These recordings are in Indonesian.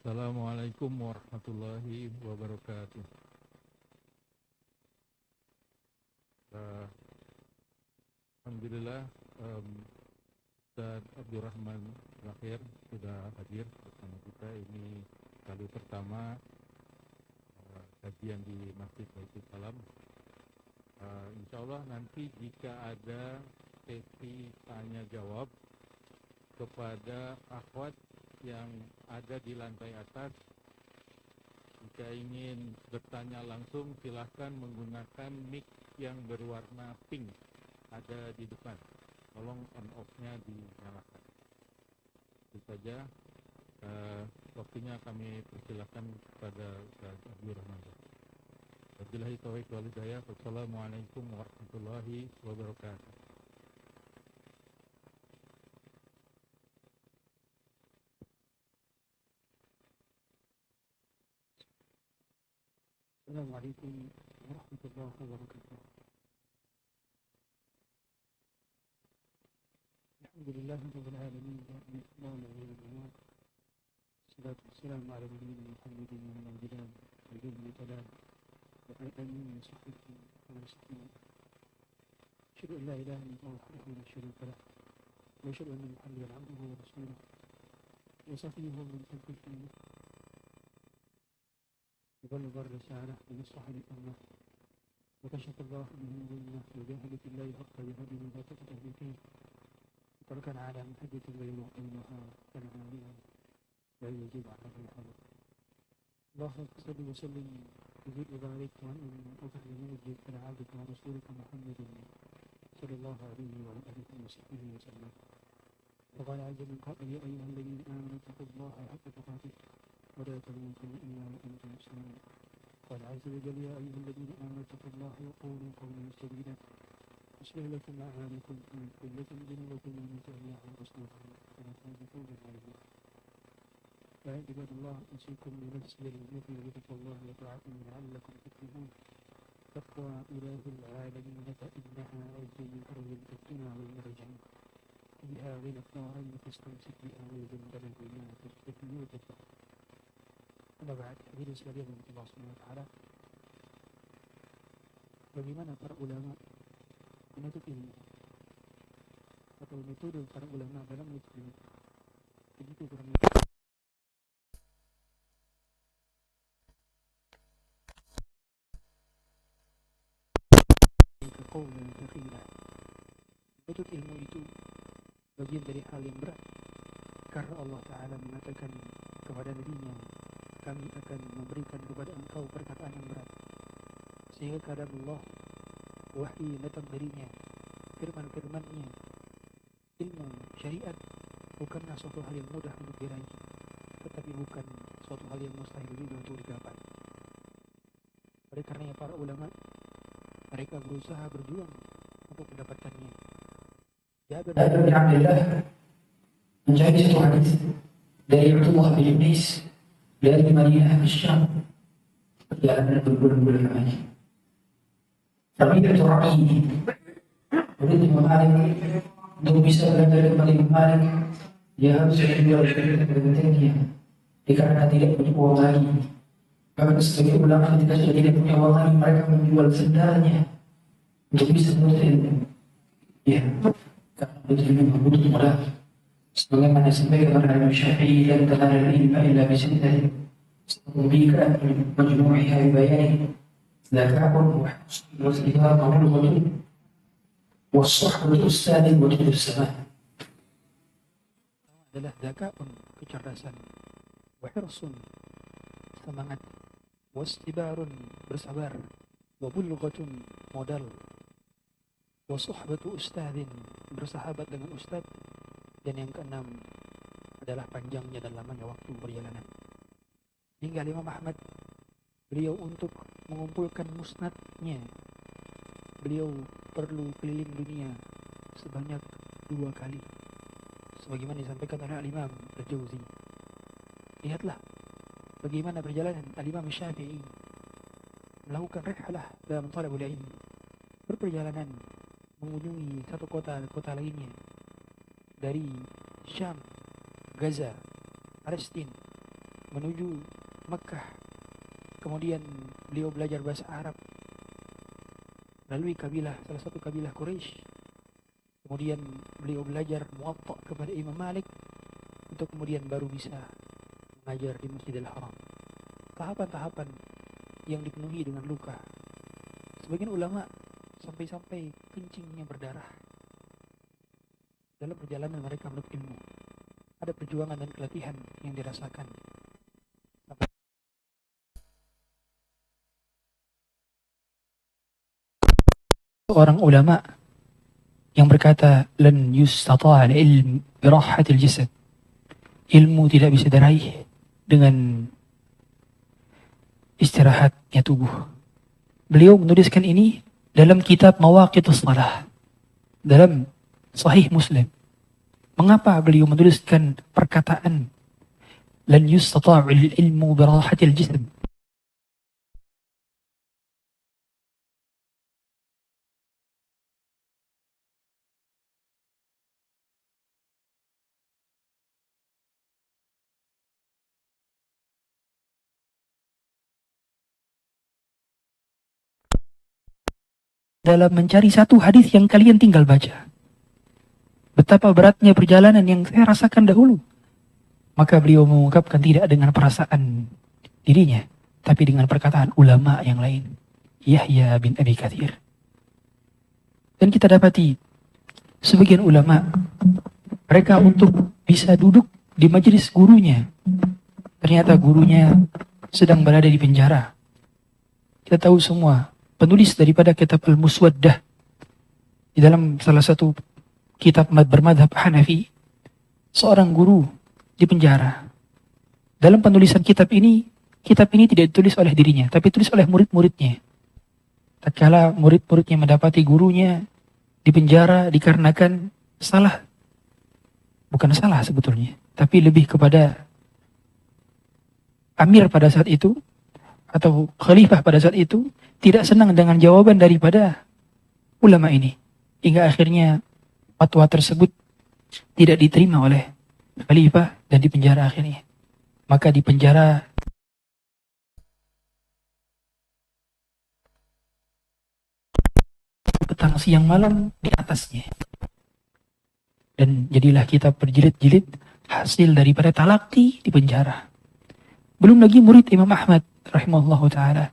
Assalamualaikum warahmatullahi wabarakatuh. Uh, Alhamdulillah, Ustaz Abdurrahman Zahir sudah hadir bersama kita. Ini kali pertama kajian di Masjid Baitul Salam. Insya Allah nanti jika ada sesi tanya jawab kepada akhwat yang ada di lantai atas, jika ingin bertanya langsung silahkan menggunakan mic yang berwarna pink ada di depan. Tolong on off-nya dinyalakan. Itu saja. Waktunya kami persilahkan kepada Ustaz Abdul Rahman. Wabillahi taufiq wal hidayah. Wassalamualaikum warahmatullahi wabarakatuh. Assalamualaikum warahmatullahi wabarakatuh. Alhamdulillah rabbil alamin wa rahmatullahi salatu wassalamu ala nabiyyina Muhammadin wa ala alihi wa sahbihi wa alihi wa sahbihi wa sallam. Asyhadu an la ilaha illallah wahdahu la syarika lah wa asyhadu anna Muhammadan abduhu wa rasuluh wa safiyuhu min khalqihi وبلغ الرسالة ونصح للأمة وكشف الله به الأمة وجاهد في الله حق جهاده لا تفتح به وتركنا على محجة البيضاء ليلها كنهارها لا يزيد عنها الحرب. اللهم صل وسلم وزد وبارك وانعم وكرم ومجد على عبدك ورسولك محمد صلى الله عليه وعلى آله وصحبه وسلم. وقال عز من قائل يا أيها الذين آمنوا اتقوا الله حق تقاته ولا تموتن إلا وأنتم مسلمون. قال عز وجل يا أيها الذين آمنوا اتقوا الله وقولوا قولا سديدا يصلح لكم أعمالكم ويغفر لكم ذنوبكم ومن يطع الله ورسوله فقد فاز فوزا عظيما. يا عباد الله أوصيكم بنفسي المؤمن بتقوى الله وطاعته لعلكم تفلحون. تقوى إله العالمين فإنها عز من أرض الدنيا والمرجع فيها غنى الدارين فاستمسك بها وذنب الإيمان تستفيد وتفلح. Pada saat hadirin sekalian yang Allah Subhanahu wa taala, bagaimana para ulama menuntut ilmu atau metode para ulama dalam menuntut ilmu? Begitu kurang lebih. Qawlan thaqila. Menuntut ilmu itu bagian dari hal yang berat, karena Allah Taala mengatakan kepada Nabi-Nya, kami akan memberikan kepada engkau perkataan yang berat. Sehingga keadaan Allah, wahyu datang darinya, firman-firmannya, ilmu syariat bukanlah suatu hal yang mudah untuk diraih, tetapi bukan suatu hal yang mustahil juga untuk digapai. Oleh karenanya para ulama, mereka berusaha berjuang untuk mendapatkannya. Jabir bin Abdullah mencari satu hadis dari Abdullah bin Ibnis dari Madinah ke Syam, perjalanan berbulan-bulan lamanya. Rabi'atul Ra'i murid Imam Malik, untuk bisa belajar kepada Imam Malik, dia harus menjual kepentingannya dikarenakan tidak punya uang lagi. Bahkan sebagai ulama ketika sudah tidak punya uang lagi, mereka menjual sendalnya untuk bisa menuntut ilmu. Ya, karena menuntut ilmu butuh modal. Sebagaimana disampaikan oleh Imam Syafi'i, dan tanazul ilma illa bisittah mubika majmu'iha bibayani zaka'un wa husnul wasithar qawluhu was-suhbatu as-salim wa tudus sama. Adalah zaka'un, kecerdasan, wa hirsun, semangat, wastibarun, bersabar, wa bulghatun, modal, wa suhbatu ustadzin, bersahabat dengan ustadz. Dan yang keenam adalah panjangnya dan lamanya waktu perjalanan. Hingga Imam Ahmad, beliau untuk mengumpulkan musnadnya, beliau perlu keliling dunia sebanyak 2 kali. Sebagaimana disampaikan oleh Al-Imam Al-Jauzi. Lihatlah bagaimana perjalanan Al-Imam Syafi'i melakukan rihlah dalam talabul ilmi, berperjalanan mengunjungi satu kota lainnya, dari Syam, Gaza, Palestina, menuju Mekah. Kemudian beliau belajar bahasa Arab melalui salah satu kabilah Quraisy. Kemudian beliau belajar Muwatta kepada Imam Malik untuk kemudian baru bisa mengajar di Masjidil Haram. Tahapan-tahapan yang dipenuhi dengan luka. Sebagian ulama sampai-sampai kencingnya berdarah dalam perjalanan mereka menuntut ilmu. Ada perjuangan dan keletihan yang dirasakan. Seorang ulama yang berkata, lan yustata' al-ilm birahatil jasad. Ilmu tidak bisa diraih dengan istirahatnya tubuh. Beliau menuliskan ini dalam kitab Mawaqitus Shalah, dalam Sahih Muslim. Mengapa beliau menuliskan perkataan lan yustata'ul ilmu birahatil jasad? Dalam mencari satu hadis yang kalian tinggal baca. Betapa beratnya perjalanan yang saya rasakan dahulu. Maka beliau mengungkapkan tidak dengan perasaan dirinya, tapi dengan perkataan ulama yang lain. Yahya bin Abi Katsir. Dan kita dapati sebagian ulama, mereka untuk bisa duduk di majelis gurunya, ternyata gurunya sedang berada di penjara. Kita tahu semua, penulis daripada kitab Al-Muswaddah di dalam salah satu kitab bermadhab Hanafi, seorang guru di penjara. Dalam penulisan kitab ini tidak ditulis oleh dirinya, tapi ditulis oleh murid-muridnya. Tatkala murid-muridnya mendapati gurunya di penjara dikarenakan bukan salah sebetulnya, tapi lebih kepada amir pada saat itu, atau khalifah pada saat itu, tidak senang dengan jawaban daripada ulama ini. Hingga akhirnya fatwa tersebut tidak diterima oleh khalifah dan dipenjara akhirnya. Maka dipenjara petang siang malam di atasnya. Dan jadilah kitab berjilid-jilid hasil daripada talaqi di penjara. Belum lagi murid Imam Ahmad rahimahullahu ta'ala,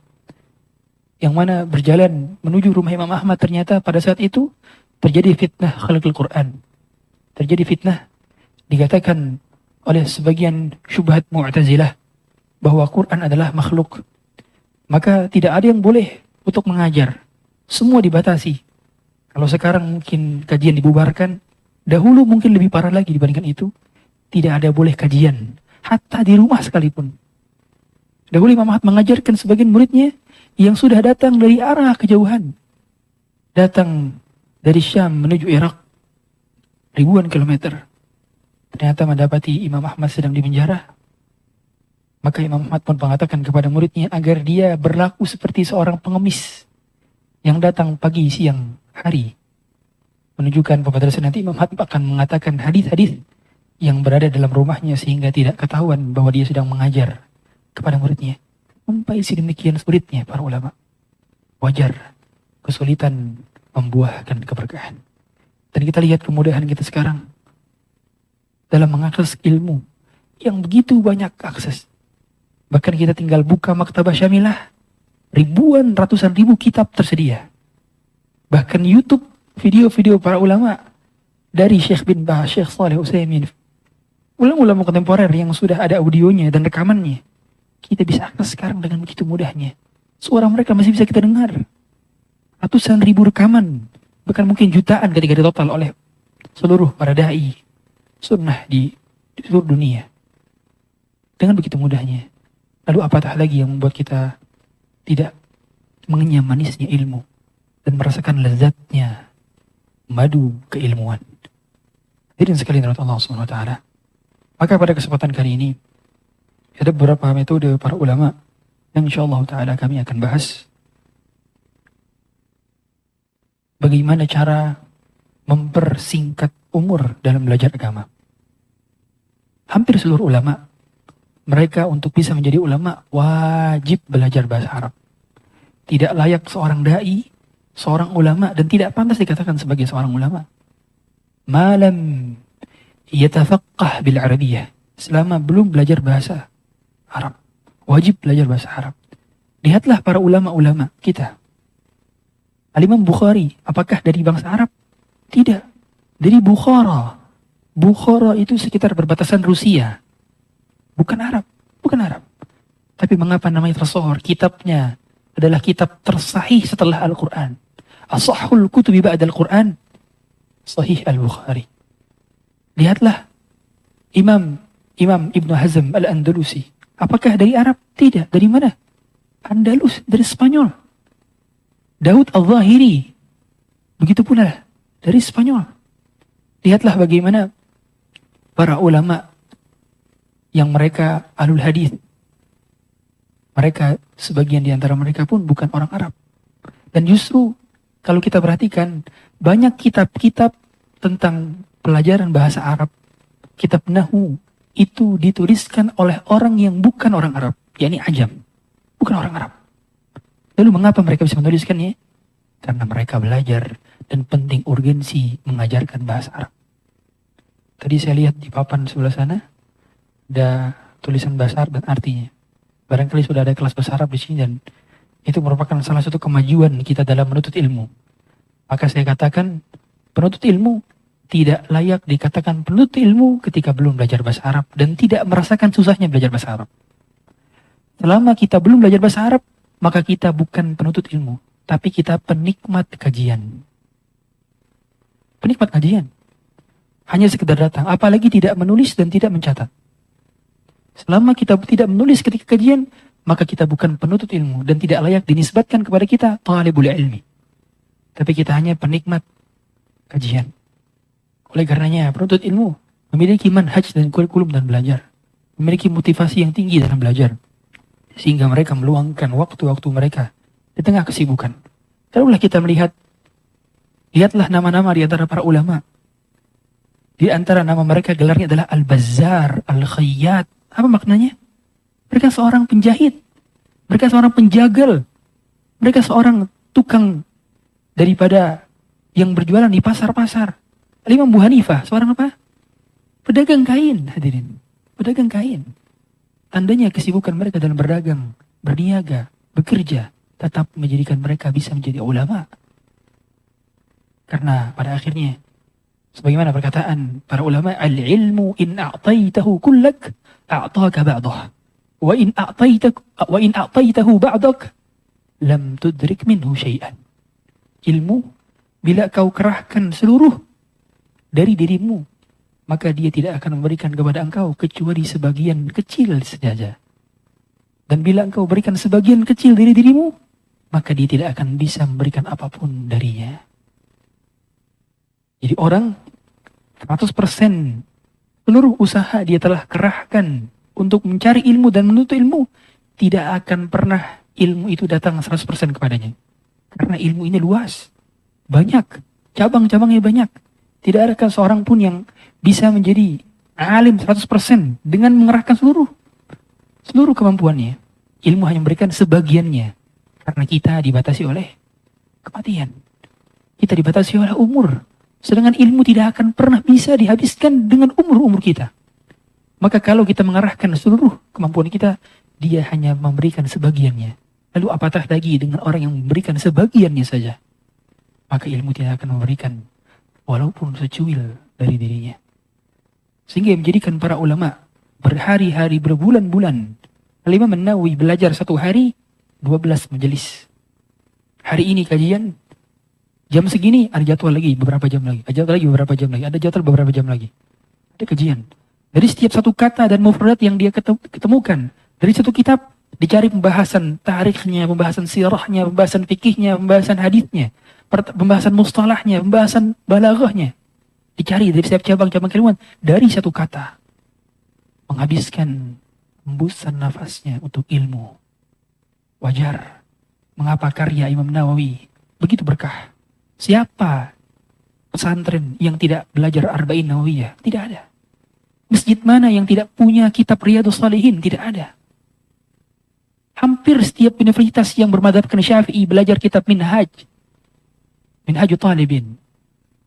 yang mana berjalan menuju rumah Imam Ahmad, ternyata pada saat itu terjadi fitnah khalqul Quran. Terjadi fitnah, dikatakan oleh sebagian syubhat Mu'tazilah bahwa Quran adalah makhluk. Maka tidak ada yang boleh untuk mengajar. Semua dibatasi. Kalau sekarang mungkin kajian dibubarkan, dahulu mungkin lebih parah lagi dibandingkan itu. Tidak ada boleh kajian, hatta di rumah sekalipun. Dahulu Imam Ahmad mengajarkan sebagian muridnya yang sudah datang dari arah kejauhan. Datang dari Syam menuju Irak, ribuan kilometer. Ternyata mendapati Imam Ahmad sedang di penjara. Maka Imam Ahmad pun mengatakan kepada muridnya agar dia berlaku seperti seorang pengemis yang datang pagi, siang, hari. Menunjukkan pada saat nanti Imam Ahmad akan mengatakan hadis-hadis yang berada dalam rumahnya sehingga tidak ketahuan bahwa dia sedang mengajar kepada muridnya. Sampai sedemikian sulitnya para ulama. Wajar kesulitan membuahkan keberkahan. Dan kita lihat kemudahan kita sekarang dalam mengakses ilmu yang begitu banyak akses. Bahkan kita tinggal buka maktabah syamilah, ribuan, ratusan ribu kitab tersedia. Bahkan YouTube, video-video para ulama dari Syekh bin Baz, Syekh Shalih Utsaimin, ulama-ulama kontemporer yang sudah ada audionya dan rekamannya, kita bisa akses sekarang dengan begitu mudahnya. Suara mereka masih bisa kita dengar. Ratusan ribu rekaman, bahkan mungkin jutaan ketika ditotal oleh seluruh para dai sunnah di seluruh dunia. Dengan begitu mudahnya. Lalu apatah lagi yang membuat kita tidak mengenyam manisnya ilmu dan merasakan lezatnya madu keilmuan. Hadirin sekalian rahmat Allah Subhanahu wa taala. Maka pada kesempatan kali ini ada beberapa metode para ulama yang insyaallah taala kami akan bahas bagaimana cara mempersingkat umur dalam belajar agama. Hampir seluruh ulama mereka untuk bisa menjadi ulama wajib belajar bahasa Arab. Tidak layak seorang dai, seorang ulama, dan tidak pantas dikatakan sebagai seorang ulama malam yatafaqqah bil Arabiyyah, selama belum belajar bahasa Arab. Wajib belajar bahasa Arab. Lihatlah para ulama-ulama kita. Al-Imam Bukhari, apakah dari bangsa Arab? Tidak. Dari Bukhara. Bukhara itu sekitar perbatasan Rusia. Bukan Arab. Bukan Arab. Tapi mengapa namanya tersohor? Kitabnya adalah kitab tersahih setelah Al-Quran. Ashahul kutubi ba'da Al-Quran, Sahih Al-Bukhari. Lihatlah Imam Ibn Hazm Al-Andalusi. Apakah dari Arab? Tidak. Dari mana? Andalus, dari Spanyol. Daud Al-Zahiri, begitu pula dari Spanyol. Lihatlah bagaimana para ulama yang mereka ahlul hadis. Mereka, sebagian di antara mereka pun bukan orang Arab. Dan justru kalau kita perhatikan, banyak kitab-kitab tentang pelajaran bahasa Arab, kitab Nahwu, itu dituliskan oleh orang yang bukan orang Arab, yakni ajam, bukan orang Arab. Lalu mengapa mereka bisa menuliskannya? Karena mereka belajar dan penting urgensi mengajarkan bahasa Arab. Tadi saya lihat di papan sebelah sana ada tulisan bahasa Arab dan artinya. Barangkali sudah ada kelas bahasa Arab di sini dan itu merupakan salah satu kemajuan kita dalam menuntut ilmu. Maka saya katakan penuntut ilmu tidak layak dikatakan penuntut ilmu ketika belum belajar bahasa Arab dan tidak merasakan susahnya belajar bahasa Arab. Selama kita belum belajar bahasa Arab, maka kita bukan penuntut ilmu, tapi kita penikmat kajian. Penikmat kajian. Hanya sekedar datang, apalagi tidak menulis dan tidak mencatat. Selama kita tidak menulis ketika kajian, maka kita bukan penuntut ilmu dan tidak layak dinisbatkan kepada kita talibul ilmi. Tapi kita hanya penikmat kajian. Oleh karenanya, penuntut ilmu memiliki manhaj dan kurikulum dan belajar. Memiliki motivasi yang tinggi dalam belajar. Sehingga mereka meluangkan waktu-waktu mereka di tengah kesibukan. Taruhlah kita melihat, lihatlah nama-nama di antara para ulama. Di antara nama mereka gelarnya adalah Al-Bazzar, Al-Khayyat. Apa maknanya? Mereka seorang penjahit. Mereka seorang penjagal. Mereka seorang tukang daripada yang berjualan di pasar-pasar. Al-Imam Abu Hanifah, seorang apa? Pedagang kain, hadirin. Pedagang kain. Tandanya kesibukan mereka dalam berdagang, berniaga, bekerja, tetap menjadikan mereka bisa menjadi ulama. Karena pada akhirnya, sebagaimana perkataan para ulama, al-ilmu in a'taitahu kullak, a'taka ba'dah. Wa in a'taitahu ba'dak, lam tudrik minhu syai'an. Ilmu, bila kau kerahkan seluruh dari dirimu, maka dia tidak akan memberikan kepada engkau kecuali sebagian kecil saja. Dan bila engkau berikan sebagian kecil dari dirimu, maka dia tidak akan bisa memberikan apapun darinya. Jadi orang 100% seluruh usaha dia telah kerahkan untuk mencari ilmu dan menuntut ilmu, tidak akan pernah ilmu itu datang 100% kepadanya. Karena ilmu ini luas, banyak, cabang-cabangnya banyak. Tidak ada seorang pun yang bisa menjadi alim 100% dengan mengerahkan seluruh kemampuannya. Ilmu hanya memberikan sebagiannya. Karena kita dibatasi oleh kematian. Kita dibatasi oleh umur. Sedangkan ilmu tidak akan pernah bisa dihabiskan dengan umur-umur kita. Maka kalau kita mengarahkan seluruh kemampuan kita, dia hanya memberikan sebagiannya. Lalu apatah lagi dengan orang yang memberikan sebagiannya saja. Maka ilmu tidak akan memberikan walaupun secuil dari dirinya. Sehingga menjadikan para ulama berhari-hari, berbulan-bulan. Al-Imam An-Nawawi belajar satu hari 12 majelis. Hari ini kajian, jam segini ada jadwal lagi beberapa jam lagi. Ada jadwal lagi beberapa jam lagi. Ada jadwal beberapa jam lagi. Ada kajian. Dari setiap satu kata dan mufradat yang dia ketemukan. Dari satu kitab dicari pembahasan tarikhnya, pembahasan sirahnya, pembahasan fikihnya, pembahasan hadithnya, pembahasan mustalahnya, pembahasan balaghahnya. Dicari dari setiap cabang-cabang kalimat dari satu kata. Menghabiskan hembusan nafasnya untuk ilmu. Wajar. Mengapa karya Imam Nawawi begitu berkah? Siapa pesantren yang tidak belajar Arba'in Nawawiyah? Tidak ada. Masjid mana yang tidak punya kitab Riyadhus Shalihin? Tidak ada. Hampir setiap universitas yang bermadzhabkan Syafi'i belajar kitab Minhajut Talibin.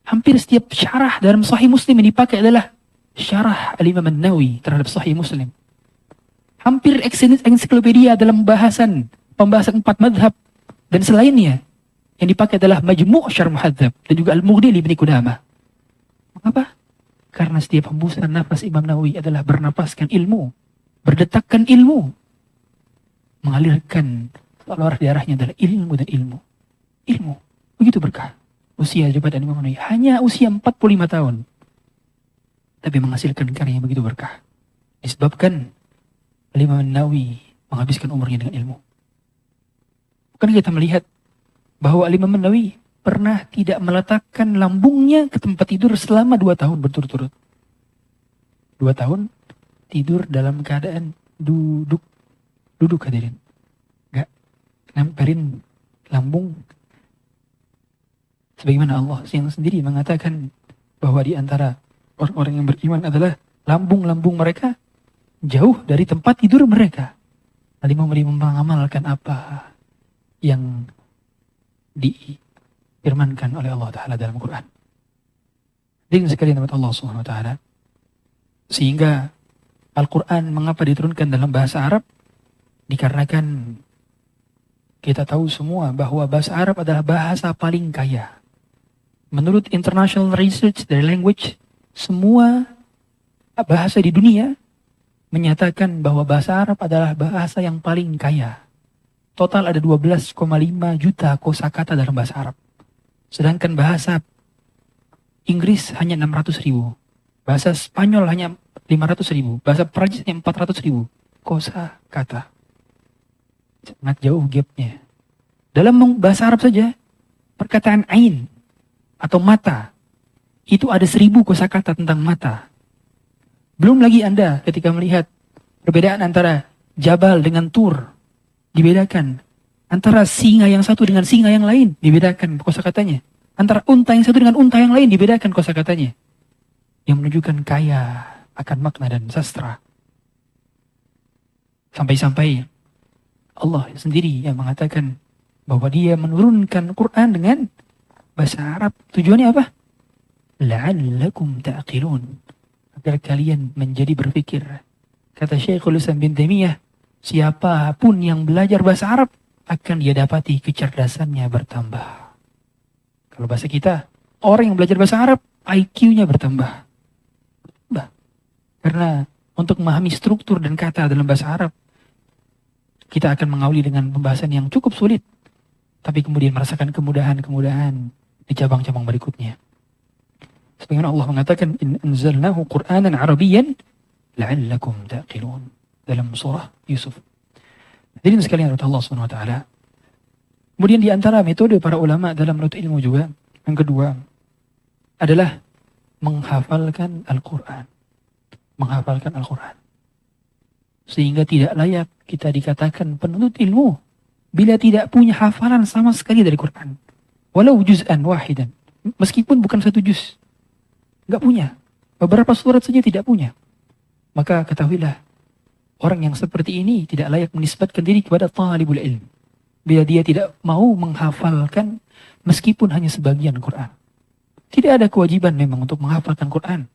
Hampir setiap syarah dalam Sahih Muslim yang dipakai adalah syarah Al-Imam An-Nawawi terhadap Sahih Muslim. Hampir ensiklopedia dalam pembahasan 4 madhab dan selainnya yang dipakai adalah Majmu' Syarh Muhadzab dan juga Al-Mughni li Ibnu Qudamah. Mengapa? Karena setiap hembusan nafas Imam Nawawi adalah bernapaskan ilmu, berdetakkan ilmu, mengalirkan keluar darahnya adalah ilmu dan ilmu. Ilmu. Begitu berkah. Usia jabatan Imam Nawawi hanya usia 45 tahun. Tapi menghasilkan karya yang begitu berkah. Disebabkan Imam Nawawi menghabiskan umurnya dengan ilmu. Bukan kita melihat bahwa Imam Nawawi pernah tidak meletakkan lambungnya ke tempat tidur selama 2 tahun berturut-turut. 2 tahun tidur dalam keadaan duduk hadirin. Gak nemperin lambung. Sebagaimana Allah yang sendiri mengatakan bahwa di antara orang-orang yang beriman adalah lambung-lambung mereka jauh dari tempat tidur mereka. Lalu mengamalkan apa yang difirmankan oleh Allah Ta'ala dalam Quran. Dan sekalian Allah Subhanahu Wa Ta'ala. Sehingga Al-Quran mengapa diturunkan dalam bahasa Arab? Dikarenakan kita tahu semua bahwa bahasa Arab adalah bahasa paling kaya. Menurut International Research dari Language, semua bahasa di dunia menyatakan bahwa bahasa Arab adalah bahasa yang paling kaya. Total ada 12,5 juta kosakata dalam bahasa Arab. Sedangkan bahasa Inggris hanya 600.000. Bahasa Spanyol hanya 500.000. Bahasa Prancis hanya 400.000 kosakata. Sangat jauh gapnya. Dalam bahasa Arab saja, perkataan ain atau mata, itu ada 1000 kosakata tentang mata. Belum lagi Anda ketika melihat perbedaan antara Jabal dengan Tur, dibedakan. Antara singa yang satu dengan singa yang lain, dibedakan kosakatanya. Antara unta yang satu dengan unta yang lain, dibedakan kosakatanya. Yang menunjukkan kaya akan makna dan sastra. Sampai-sampai Allah sendiri yang mengatakan bahwa dia menurunkan Quran dengan bahasa Arab. Tujuannya apa? La'allakum ta'qilun. Agar kalian menjadi berpikir. Kata Syekhul Islam bin Taimiyah, siapapun yang belajar bahasa Arab akan dia dapati kecerdasannya bertambah. Kalau bahasa kita, orang yang belajar bahasa Arab IQ-nya bertambah. Karena untuk memahami struktur dan kata dalam bahasa Arab, kita akan mengawali dengan pembahasan yang cukup sulit, tapi kemudian merasakan kemudahan-kemudahan di cabang-cabang berikutnya. Sebagaimana Allah mengatakan, in anzalnahu Qur'anan Arabiyyan la'allakum ta'qilun, dalam surah Yusuf. Jadi sekalian Allah Subhanahu wa taala. Kemudian di antara metode para ulama dalam menuntut ilmu juga, yang kedua adalah menghafalkan Al-Qur'an. Menghafalkan Al-Qur'an. Sehingga tidak layak kita dikatakan penuntut ilmu bila tidak punya hafalan sama sekali dari Quran. Walau juz'an wahidan. Meskipun bukan 1 juz. Enggak punya. Beberapa surat saja tidak punya. Maka ketahuilah, orang yang seperti ini tidak layak menisbatkan diri kepada talibul ilm. Bila dia tidak mau menghafalkan meskipun hanya sebagian Quran. Tidak ada kewajiban memang untuk menghafalkan Quran.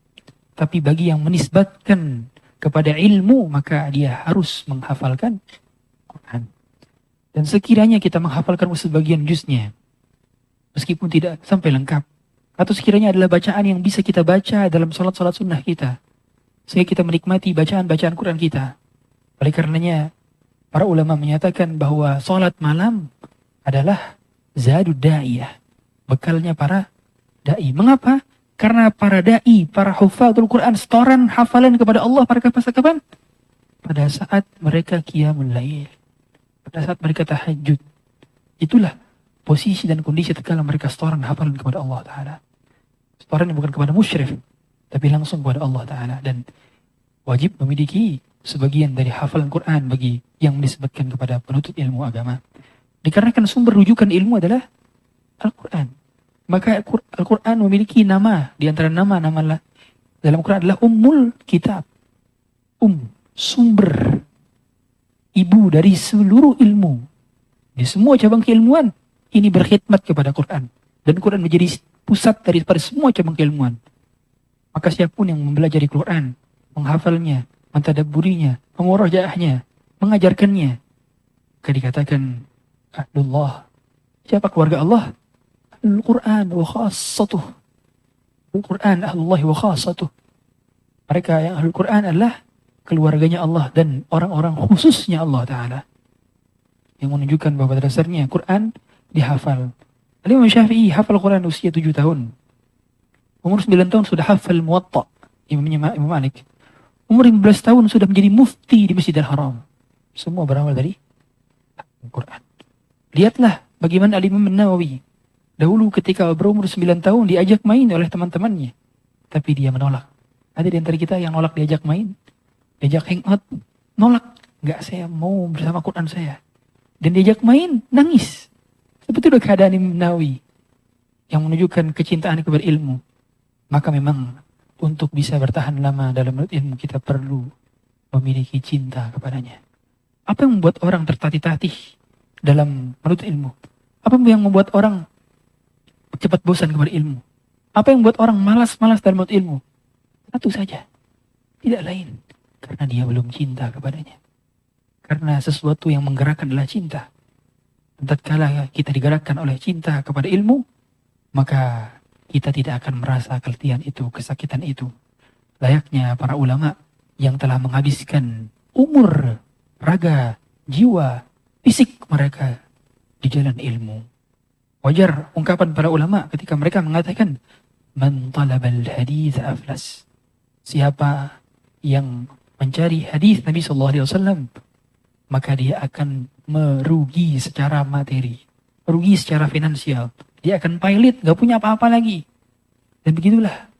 Tapi bagi yang menisbatkan kepada ilmu, maka dia harus menghafalkan Quran. Dan sekiranya kita menghafalkan sebagian juznya, meskipun tidak sampai lengkap, atau sekiranya adalah bacaan yang bisa kita baca dalam salat-salat sunnah kita, sehingga kita menikmati bacaan-bacaan Quran kita. Oleh karenanya, para ulama menyatakan bahwa salat malam adalah zadud da'iyah, bekalnya para da'i. Mengapa? Karena para da'i, para hufadul Quran, setoran hafalan kepada Allah pada kapan? Pada saat mereka qiyamul lail. Pada saat mereka tahajud. Itulah posisi dan kondisi tatkala mereka setoran hafalan kepada Allah Ta'ala. Setoran bukan kepada musyrif, tapi langsung kepada Allah Ta'ala. Dan wajib memiliki sebagian dari hafalan Quran bagi yang disebutkan kepada penuntut ilmu agama. Dikarenakan sumber rujukan ilmu adalah Al-Quran. Maka Al-Quran memiliki nama, di antara nama-nama dalam Quran adalah ummul kitab. Sumber, ibu dari seluruh ilmu. Di semua cabang keilmuan, ini berkhidmat kepada Quran. Dan Quran menjadi pusat daripada semua cabang keilmuan. Maka siapapun yang mempelajari Quran, menghafalnya, mentadabburinya, memurajaahnya, mengajarkannya, maka dikatakan Ahlullah. Siapa keluarga Allah? Al-Quran wa khassatuh. Al-Quran ahlullahi wa khassatuh. Mereka yang Ahlul Quran adalah keluarganya Allah dan orang-orang khususnya Allah Ta'ala. Yang menunjukkan bahwa pada dasarnya Quran dihafal. Imam Syafi'i hafal Quran usia 7 tahun. Umur 9 tahun sudah hafal Muwatta. Imam Malik. Umur 15 tahun sudah menjadi mufti di Masjidil Haram. Semua berawal dari Al-Quran. Lihatlah bagaimana Imam Nawawi. Dahulu ketika berumur 9 tahun diajak main oleh teman-temannya. Tapi dia menolak. Ada di antara kita yang nolak diajak main. Diajak hangout, nolak. Enggak, saya mau bersama Quran saya. Dan diajak main, nangis. Seperti itu keadaan Imam Nawawi. Yang menunjukkan kecintaan kepada ilmu. Maka memang untuk bisa bertahan lama dalam menuntut ilmu, kita perlu memiliki cinta kepadanya. Apa yang membuat orang tertatih-tatih dalam menuntut ilmu? Apa yang membuat orang cepat bosan kepada ilmu? Apa yang membuat orang malas-malas dalam menuntut ilmu? Satu saja. Tidak lain. Karena dia belum cinta kepadanya. Karena sesuatu yang menggerakkan adalah cinta. Dan tatkala kita digerakkan oleh cinta kepada ilmu, maka kita tidak akan merasa keletihan itu, kesakitan itu. Layaknya para ulama yang telah menghabiskan umur, raga, jiwa, fisik mereka di jalan ilmu. Wajar ungkapan para ulama ketika mereka mengatakan, Man talabal hadith aflas. Siapa yang mencari hadis Nabi SAW, maka dia akan merugi secara materi, merugi secara finansial. Dia akan pailit, gak punya apa-apa lagi. Dan begitulah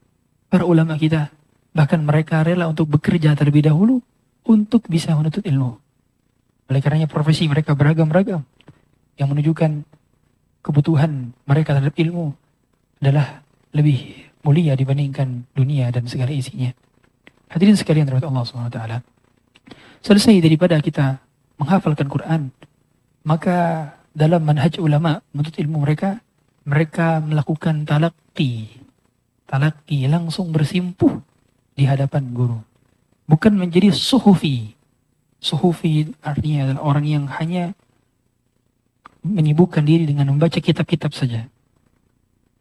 para ulama kita. Bahkan mereka rela untuk bekerja terlebih dahulu untuk bisa menuntut ilmu. Oleh karenanya profesi mereka beragam-ragam. Yang menunjukkan kebutuhan mereka terhadap ilmu adalah lebih mulia dibandingkan dunia dan segala isinya. Hadirin sekalian terhadap Allah SWT. Selesai daripada kita menghafalkan Quran, maka dalam manhaj ulama menuntut ilmu mereka melakukan talaqi langsung bersimpuh di hadapan guru. Bukan menjadi suhufi. Suhufi artinya adalah orang yang hanya menyibukkan diri dengan membaca kitab-kitab saja.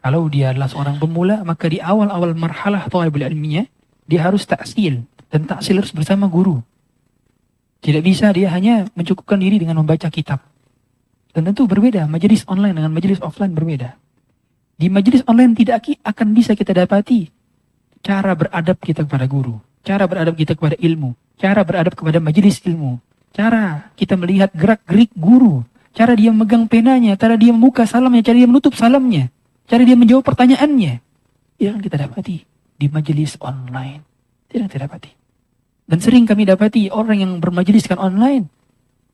Kalau dia adalah seorang pemula, maka di awal-awal marhalah thalibul ilminya, dia harus taksil. Dan taksil harus bersama guru. Tidak bisa dia hanya mencukupkan diri dengan membaca kitab. Dan tentu berbeda, majelis online dengan majelis offline berbeda. Di majelis online tidak akan bisa kita dapati cara beradab kita kepada guru, cara beradab kita kepada ilmu, cara beradab kepada majelis ilmu, cara kita melihat gerak-gerik guru, cara dia memegang penanya, cara dia membuka salamnya, cara dia menutup salamnya, cara dia menjawab pertanyaannya. Tidak akan kita dapati di majelis online. Tidak kita dapati. Dan sering kami dapati orang yang bermajeliskan online,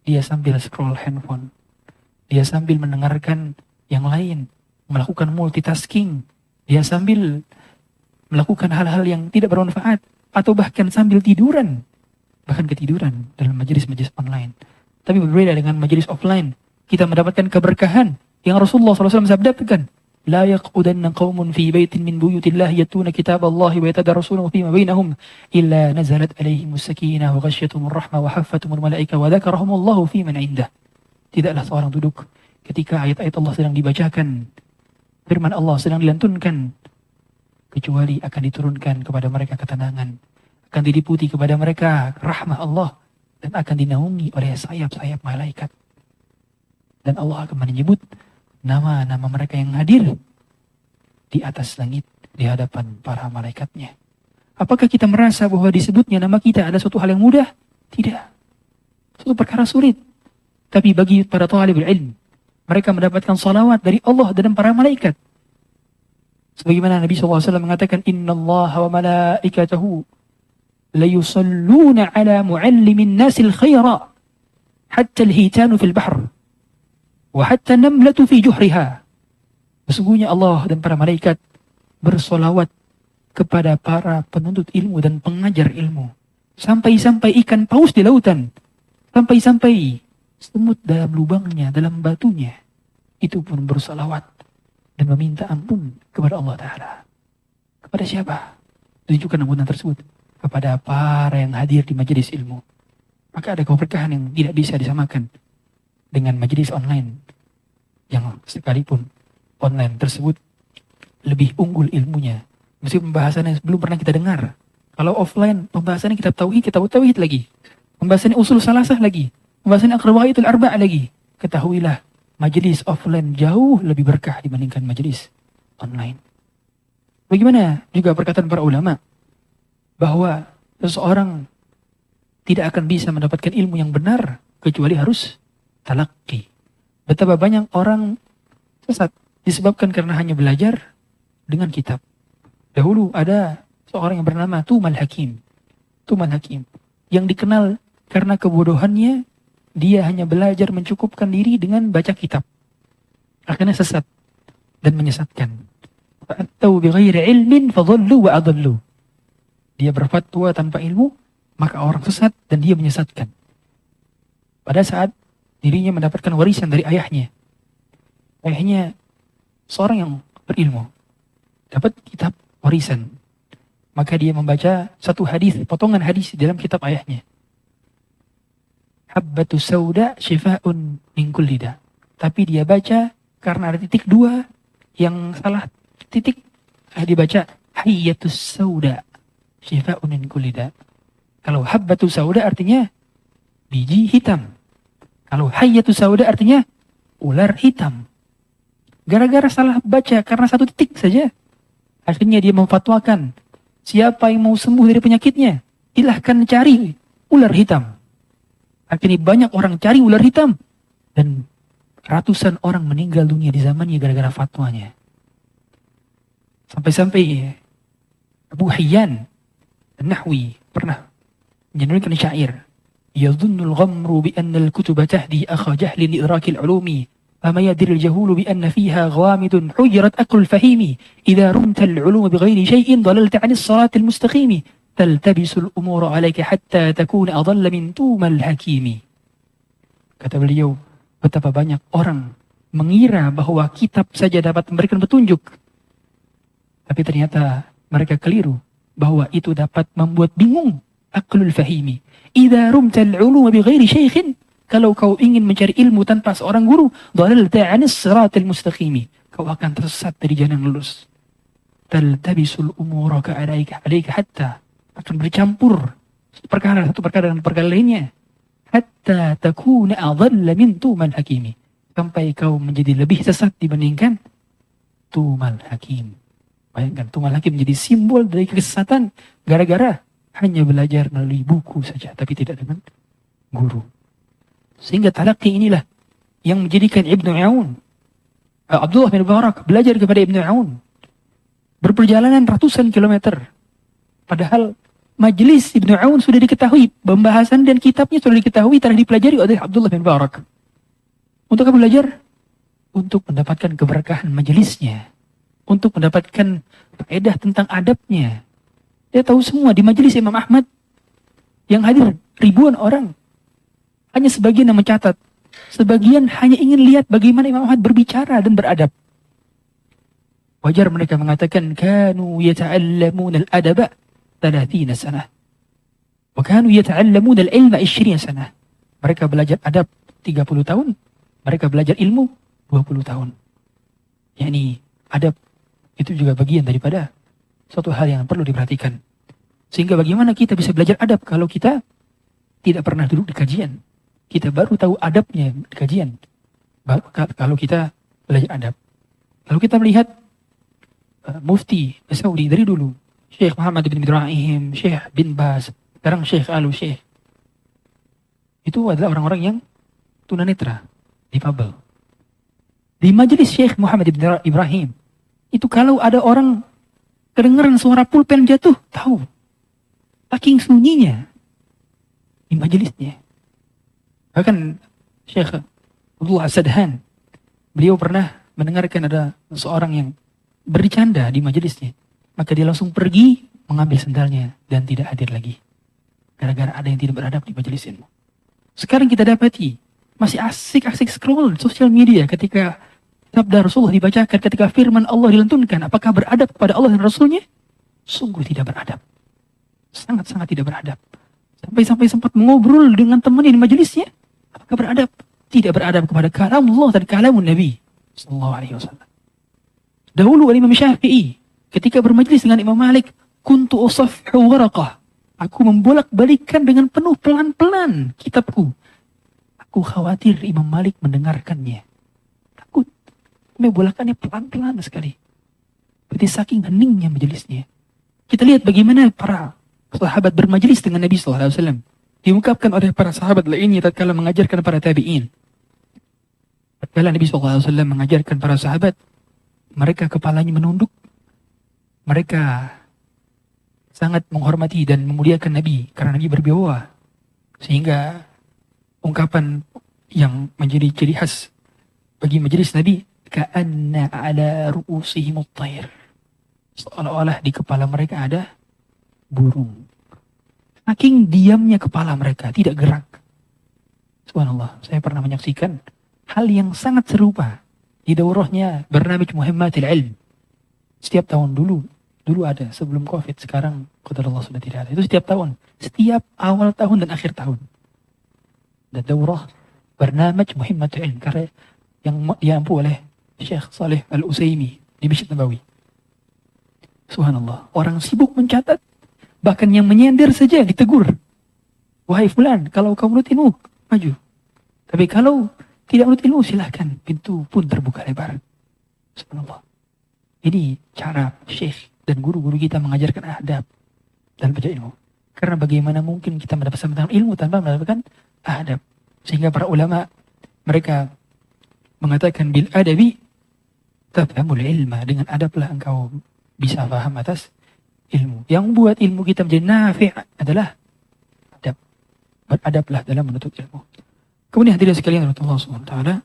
dia sambil scroll handphone, dia sambil mendengarkan yang lain, melakukan multitasking, dia sambil melakukan hal-hal yang tidak bermanfaat, atau bahkan sambil tiduran, bahkan ketiduran dalam majelis-majelis online. Tapi berbeda dengan majelis offline, kita mendapatkan keberkahan yang Rasulullah SAW sabdakan, لا يقعدن قوم في بيت من بيوت الله يتلون كتاب الله ويتدارسونه فيما بينهم إلا نزلت عليهم السكينة وغشيتهم الرحمة وحفتهم الملائكة وذكرهم الله في من عنده. Tidaklah seorang duduk ketika ayat-ayat Allah sedang dibacakan, firman Allah sedang dilantunkan, kecuali akan diturunkan kepada mereka ketenangan, akan diliputi kepada mereka rahmah Allah, dan akan dinaungi oleh sayap-sayap malaikat. Dan Allah akan menyebut nama-nama mereka yang hadir di atas langit di hadapan para malaikatnya. Apakah kita merasa bahwa disebutnya nama kita ada suatu hal yang mudah? Tidak. Suatu perkara sulit. Tapi bagi para talibul ilm, mereka mendapatkan salawat dari Allah dan para malaikat. Sebagaimana Nabi SAW mengatakan, Inna Allah wa malaikatahu layusalluna ala muallimin nasil khaira hatta al-hitanu fil bahr. Wahatta namlatu fi juhriha. Sesungguhnya Allah dan para malaikat bersolawat kepada para penuntut ilmu dan pengajar ilmu. Sampai-sampai ikan paus di lautan. Sampai-sampai semut dalam lubangnya, dalam batunya. Itu pun bersalawat dan meminta ampun kepada Allah Ta'ala. Kepada siapa? Tunjukkan ampunan tersebut. Kepada para yang hadir di majelis ilmu. Maka ada keberkahan yang tidak bisa disamakan dengan majelis online. Yang sekalipun online tersebut lebih unggul ilmunya. Meskipun pembahasannya belum pernah kita dengar. Kalau offline, pembahasannya kitab tauhid lagi. Pembahasannya usul salasah lagi. Pembahasannya aqrawaitul arba' lagi. Ketahuilah, majelis offline jauh lebih berkah dibandingkan majelis online. Bagaimana juga perkataan para ulama bahwa seseorang tidak akan bisa mendapatkan ilmu yang benar kecuali harus talaqi. Betapa banyak orang sesat disebabkan karena hanya belajar dengan kitab. Dahulu ada seorang yang bernama Tumal Hakim. Tumal Hakim. Yang dikenal karena kebodohannya, dia hanya belajar mencukupkan diri dengan baca kitab. Akhirnya sesat dan menyesatkan. Fa'attau bighairi ilmin fadhallu wa adallu. Dia berfatwa tanpa ilmu, maka orang sesat dan dia menyesatkan. Pada saat dirinya mendapatkan warisan dari ayahnya. Ayahnya seorang yang berilmu. Dapat kitab warisan. Maka dia membaca satu hadis, potongan hadis dalam kitab ayahnya. Habbatu sauda syifa'un min kulli da. Tapi dia baca karena ada titik 2 yang salah titik. Dibaca hayyatus sauda syifa'un min kulli da. Kalau habbatu sauda artinya biji hitam. Kalau hayyatus sauda artinya ular hitam. Gara-gara salah baca karena satu titik saja. Akhirnya dia memfatwakan, siapa yang mau sembuh dari penyakitnya, silahkan cari ular hitam. Akhirnya banyak orang cari ular hitam. Dan ratusan orang meninggal dunia di zamannya gara-gara fatwanya. Sampai-sampai Abu Hayyan An-Nahwi pernah menyanyikan syair. Yadhunnul ghamru bi anna al-kutuba tahdi akha jahlin li idrakil ulumi. فما يدري الجهول بأن فيها غامض حجرت أقل الفهيم إذا رمت العلوم بغير شيء ضللت عن الصراط المستقيم تلتبس الأمور عليك حتى تكون أضل من توم الحكيم. Kata beliau, betapa banyak orang mengira bahwa kitab saja dapat memberikan petunjuk. Tapi ternyata mereka keliru bahwa itu dapat membuat bingung. Aqlul fahimi. Idza rumta al-ulum bighairi shaykhin. Kalau kau ingin mencari ilmu tanpa seorang guru, dhalalta 'anis siratal mustaqim. Kau akan tersesat dari jalan yang lurus. Taltabisul umura ka'alaika hatta akan bercampur satu perkara dengan perkara lainnya. Hatta takuna adalla min tumal hakimi. Sampai kau menjadi lebih sesat dibandingkan Tumal Hakim. Bayangkan, Tumal Hakim menjadi simbol dari kesesatan gara-gara hanya belajar melalui buku saja, tapi tidak dengan guru. Sehingga talaqi inilah yang menjadikan Ibnu Aun, Abdullah bin Mubarak belajar kepada Ibnu Aun. Berperjalanan ratusan kilometer. Padahal majelis Ibnu Aun sudah diketahui, pembahasan dan kitabnya sudah diketahui, telah dipelajari oleh Abdullah bin Mubarak. Untuk apa belajar? Untuk mendapatkan keberkahan majelisnya. Untuk mendapatkan faedah tentang adabnya. Dia tahu semua di majelis Imam Ahmad yang hadir ribuan orang. Hanya sebagian yang mencatat. Sebagian hanya ingin lihat bagaimana Imam Ahmad berbicara dan beradab. Wajar mereka mengatakan, Kanu yata'allamuna al-adaba 30 sanah. Wa kanu yata'allamuna al-ilma 20 sanah. Mereka belajar adab 30 tahun. Mereka belajar ilmu 20 tahun. Yani adab itu juga bagian daripada suatu hal yang perlu diperhatikan. Sehingga bagaimana kita bisa belajar adab kalau kita tidak pernah duduk di kajian. Kita baru tahu adabnya di kajian. Kalau kita belajar adab. Lalu kita melihat mufti Saudi dari dulu. Syekh Muhammad bin Ibrahim, Syekh bin Baz, sekarang Syekh Al-Syekh. Itu adalah orang-orang yang tunanetra, difabel. Di majelis Syekh Muhammad bin Ibrahim, itu kalau ada orang kedengaran suara pulpen jatuh, tahu. Saking sunyinya di majelisnya. Bahkan Syekh Abdullah Sadhan, beliau pernah mendengarkan ada seorang yang bercanda di majelisnya. maka dia langsung pergi mengambil sendalnya dan tidak hadir lagi. Gara-gara ada yang tidak beradab di majelis ilmu. Sekarang kita dapati masih asik-asik scroll sosial media ketika sabda Rasulullah dibacakan, ketika firman Allah dilantunkan. Apakah beradab kepada Allah dan Rasulnya? Sungguh tidak beradab. Sangat-sangat tidak beradab. Sampai-sampai sempat mengobrol dengan temannya di majelisnya. Apakah beradab? Tidak beradab kepada kalam Allah dan kalamun Nabi sallallahu alaihi wasallam. Dahulu Imam Syafi'i ketika bermajelis dengan Imam Malik, kuntu usafhu waraqah. Aku membolak-balikkan dengan penuh pelan-pelan kitabku. Aku khawatir Imam Malik mendengarkannya. Takut. Membolakannya pelan-pelan sekali. Berarti saking heningnya majelisnya. Kita lihat bagaimana para sahabat bermajelis dengan Nabi SAW. Diungkapkan oleh para sahabat lainnya tatkala mengajarkan para tabi'in. Tatkala Nabi SAW mengajarkan para sahabat, mereka kepalanya menunduk. Mereka sangat menghormati dan memuliakan Nabi karena Nabi berbiawah. Sehingga ungkapan yang menjadi ciri khas bagi majelis Nabi, ka'anna ala ru'usihim at-tayr. Seolah-olah di kepala mereka ada burung. Saking diamnya kepala mereka, tidak gerak. Subhanallah, saya pernah menyaksikan hal yang sangat serupa di daurahnya Barnamij Muhammadil Ilm. Setiap tahun dulu ada sebelum Covid, sekarang qadarullah sudah tidak ada. Itu setiap tahun, setiap awal tahun dan akhir tahun. Dan daurah Barnamij Muhammadil Ilm karena yang diampu oleh Syekh Saleh Al-Utsaimin di Masjid Nabawi. Subhanallah, orang sibuk mencatat, bahkan yang menyender saja ditegur. Wahai fulan, kalau kau menurut ilmu, maju. Tapi kalau tidak menurut ilmu, silahkan. Pintu pun terbuka lebar. Subhanallah. Ini cara syekh dan guru-guru kita mengajarkan adab dan baca ilmu. Karena bagaimana mungkin kita mendapatkan ilmu tanpa mendapatkan adab. Sehingga para ulama, mereka mengatakan bil adabi tafhamul ilma. Dengan adablah engkau bisa paham atas ilmu. Yang buat ilmu kita menjadi nafi' adalah adab. Beradablah dalam menuntut ilmu. Kemudian hadirin sekalian Allah Subhanahu wa taala,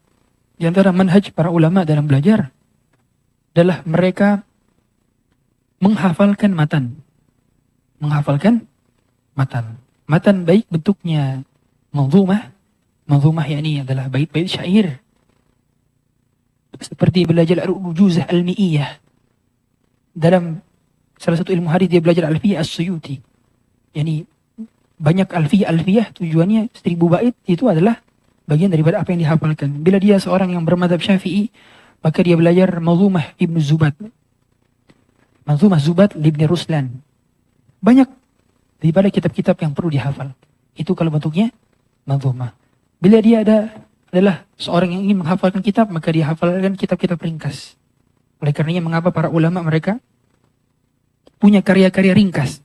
di antara manhaj para ulama dalam belajar adalah mereka menghafalkan matan. Menghafalkan matan. Matan baik bentuknya manzumah. Manzumah yakni adalah bait-bait syair. Seperti belajar al-ujuzah al-mi'iyah. Dalam salah satu ilmu hadis dia belajar Alfiyah As-Suyuti. Yani banyak Alfiyah tujuannya 1000 bait itu adalah bagian daripada apa yang dihafalkan. Bila dia seorang yang bermadzhab Syafi'i, maka dia belajar Manzumah Ibn Zubat. Manzumah Zubat Ibn Ruslan. Banyak daripada kitab-kitab yang perlu dihafal. Itu kalau bentuknya Manzumah. Bila dia adalah seorang yang ingin menghafalkan kitab, maka dia hafalkan kitab-kitab ringkas. Oleh karenanya mengapa para ulama mereka punya karya-karya ringkas.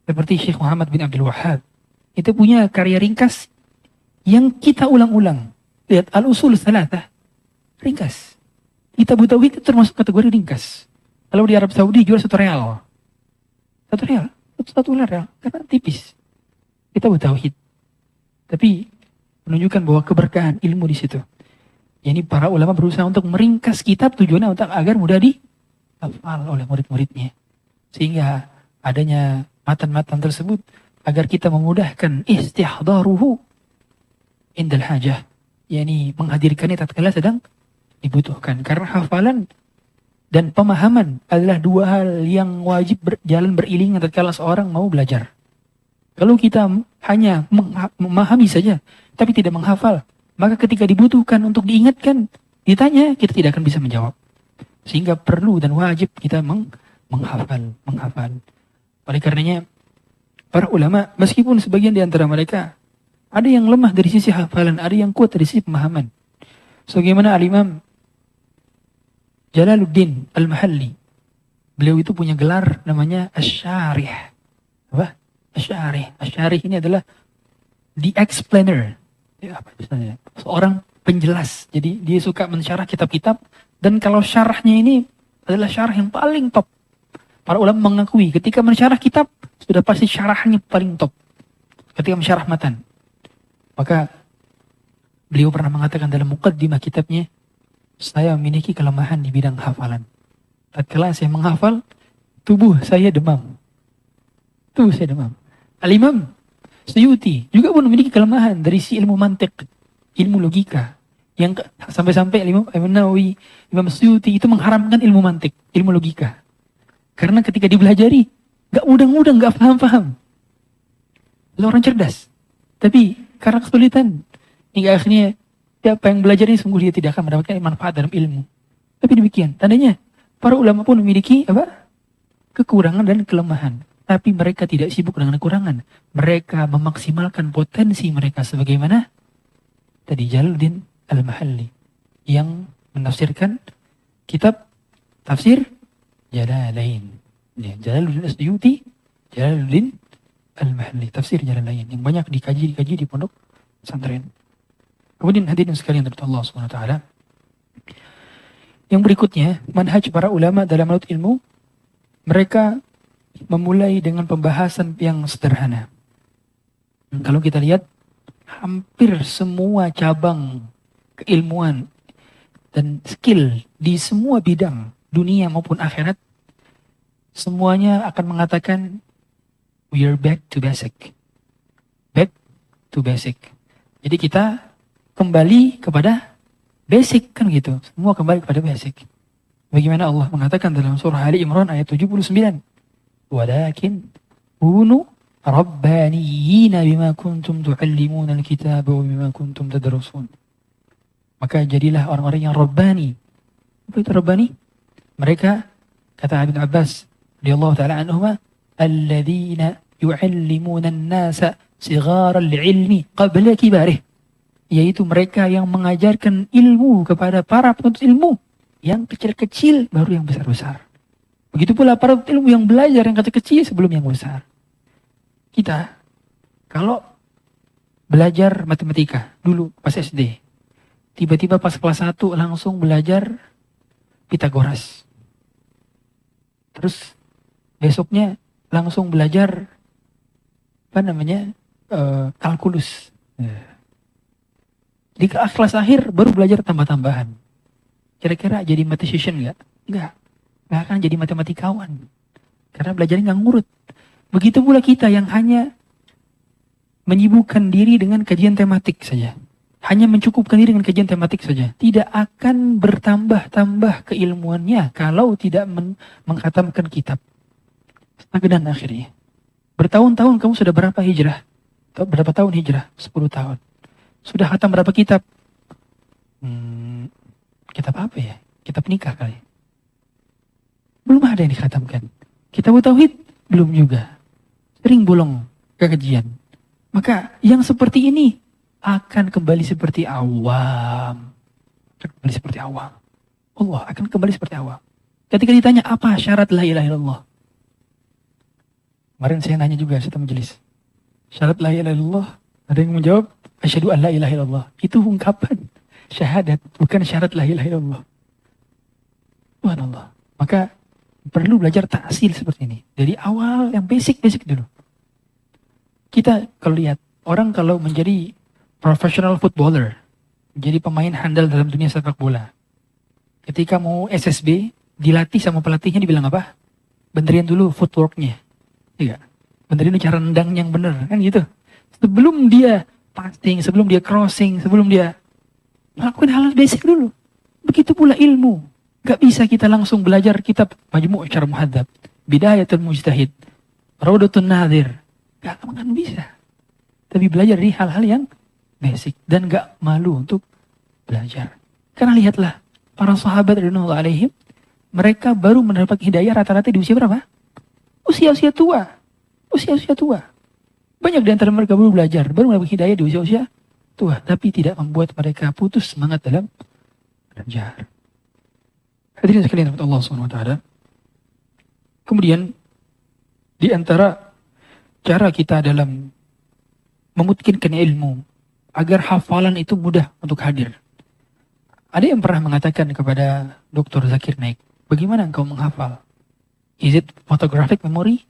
Seperti Syekh Muhammad bin Abdul Wahhab. Itu punya karya ringkas yang kita ulang-ulang. Lihat Al-Usul Salatah. Ringkas. Kitab Tauhid itu termasuk kategori ringkas. Kalau di Arab Saudi jual 1 real. 1 real. 1 real. Karena tipis. Kitab Tauhid. Tapi menunjukkan bahwa keberkahan ilmu di situ. Yani para ulama berusaha untuk meringkas kitab tujuannya untuk agar mudah dihafal oleh murid-muridnya. Sehingga adanya matan-matan tersebut agar kita memudahkan istihdaruhu indal hajah. Yani menghadirkannya tatkala sedang dibutuhkan. Karena hafalan dan pemahaman adalah 2 hal yang wajib berjalan beriringan tatkala seorang mau belajar. Kalau kita hanya memahami saja tapi tidak menghafal, maka ketika dibutuhkan untuk diingatkan, ditanya, kita tidak akan bisa menjawab. Sehingga perlu dan wajib kita menghafal. Oleh karenanya, para ulama, meskipun sebagian di antara mereka, ada yang lemah dari sisi hafalan, ada yang kuat dari sisi pemahaman. Sebagaimana Al-Imam Jalaluddin Al-Mahalli. Beliau itu punya gelar namanya Asy-Syarih. Apa? Asy-Syarih. Asy-Syarih ini adalah the explainer. Ya, apa misalnya? Seorang penjelas. Jadi dia suka mensyarah kitab-kitab. Dan kalau syarahnya ini adalah syarah yang paling top. Para ulama mengakui ketika mensyarah kitab, sudah pasti syarahnya paling top. Ketika mensyarah matan. Maka beliau pernah mengatakan dalam muqaddimah kitabnya, saya memiliki kelemahan di bidang hafalan. Tatkala saya menghafal, tubuh saya demam. Tubuh saya demam. Al-Imam Suyuti juga pun memiliki kelemahan dari si ilmu mantik, ilmu logika. Yang sampai-sampai Imam Nawawi, Imam Suyuti itu mengharamkan ilmu mantik, ilmu logika. Karena ketika dipelajari, gak mudah-mudah, gak paham-paham. Lalu orang cerdas. Tapi karena kesulitan, hingga akhirnya siapa yang belajar ini sungguh dia tidak akan mendapatkan manfaat dalam ilmu. Tapi demikian, tandanya para ulama pun memiliki kekurangan dan kelemahan. Tapi mereka tidak sibuk dengan kekurangan. Mereka memaksimalkan potensi mereka sebagaimana tadi Jalaluddin Al-Mahalli yang menafsirkan kitab tafsir Jalalain. Ya, Jalaluddin As-Suyuti, Jalaluddin Al-Mahalli, tafsir Jalalain yang banyak dikaji di pondok pesantren. Kemudian hadirin sekalian dari Allah Subhanahu wa taala. Yang berikutnya, manhaj para ulama dalam menuntut ilmu, mereka memulai dengan pembahasan yang sederhana. Kalau kita lihat, hampir semua cabang keilmuan dan skill di semua bidang dunia maupun akhirat, semuanya akan mengatakan we are back to basic. Back to basic. Jadi kita kembali kepada basic, kan gitu. Semua kembali kepada basic. Bagaimana Allah mengatakan dalam surah Ali Imran ayat 79. Walakin kunu rabbaniyina bima kuntum tuallimuna alkitab wa bima kuntum tadrusun. Maka jadilah orang-orang yang rabbani. Apa itu rabbani? Mereka, kata Ibn Abbas radhiyallahu ta'ala anhuma, alladzina yu'allimuna an-nasa sighara al-ilmi qabla kibarih. Yaitu mereka yang mengajarkan ilmu kepada para penuntut ilmu yang kecil-kecil baru yang besar-besar. Begitu pula para penuntut ilmu yang belajar yang kecil-kecil sebelum yang besar. Kita kalau belajar matematika dulu pas SD, tiba-tiba pas kelas 1 langsung belajar Pitagoras. Terus besoknya langsung belajar kalkulus. Di kelas akhir baru belajar tambah-tambahan. Kira-kira jadi mathematician nggak? Nggak akan jadi matematikawan. Karena belajarnya nggak ngurut. Begitu pula kita yang hanya menyibukkan diri dengan kajian tematik saja. Hanya mencukupkan diri dengan kajian tematik saja. Tidak akan bertambah-tambah keilmuannya kalau tidak mengkhatamkan kitab. Stagnan akhirnya. Bertahun-tahun kamu sudah berapa hijrah? Berapa tahun hijrah? 10 tahun. Sudah khatam berapa kitab? Kitab apa ya? Kitab nikah kali. Belum ada yang dikhatamkan. Kitab tauhid? Belum juga. Sering bolong ke kajian. Maka yang seperti ini akan kembali seperti awam. Allah akan kembali seperti awam. Ketika ditanya apa syarat la ilaha illallah? Kemarin saya nanya juga satu majelis. Syarat la ilaha illallah, ada yang menjawab asyhadu an la ilaha illallah. Itu ungkapan syahadat, bukan syarat la ilaha illallah. Subhanallah. Maka perlu belajar ta'sil seperti ini. Dari awal yang basic dulu. Kita kalau lihat orang kalau menjadi professional footballer, menjadi pemain handal dalam dunia sepak bola. Ketika mau SSB, dilatih sama pelatihnya dibilang apa? Benerin dulu footworknya. Iya. Benerin cara nendang yang benar, kan gitu. Sebelum dia passing, sebelum dia crossing, sebelum dia lakukan hal basic dulu. Begitu pula ilmu. Gak bisa kita langsung belajar kitab Majmu' Syarh Muhadzab, Bidayatul Mujtahid, Raudatun Nadhir. Gak akan bisa. Tapi belajar dari hal-hal yang basic dan gak malu untuk belajar. Karena lihatlah para sahabat radhiyallahu alaihim, mereka baru mendapat hidayah rata-rata di usia berapa? Usia-usia tua. Banyak di antara mereka baru belajar, baru mendapat hidayah di usia-usia tua, tapi tidak membuat mereka putus semangat dalam belajar. Hadirin sekalian Allah Subhanahu wa taala. Kemudian di antara cara kita dalam memutkinkan ilmu agar hafalan itu mudah untuk hadir. Ada yang pernah mengatakan kepada Dr. Zakir Naik, bagaimana engkau menghafal? Is it photographic memory?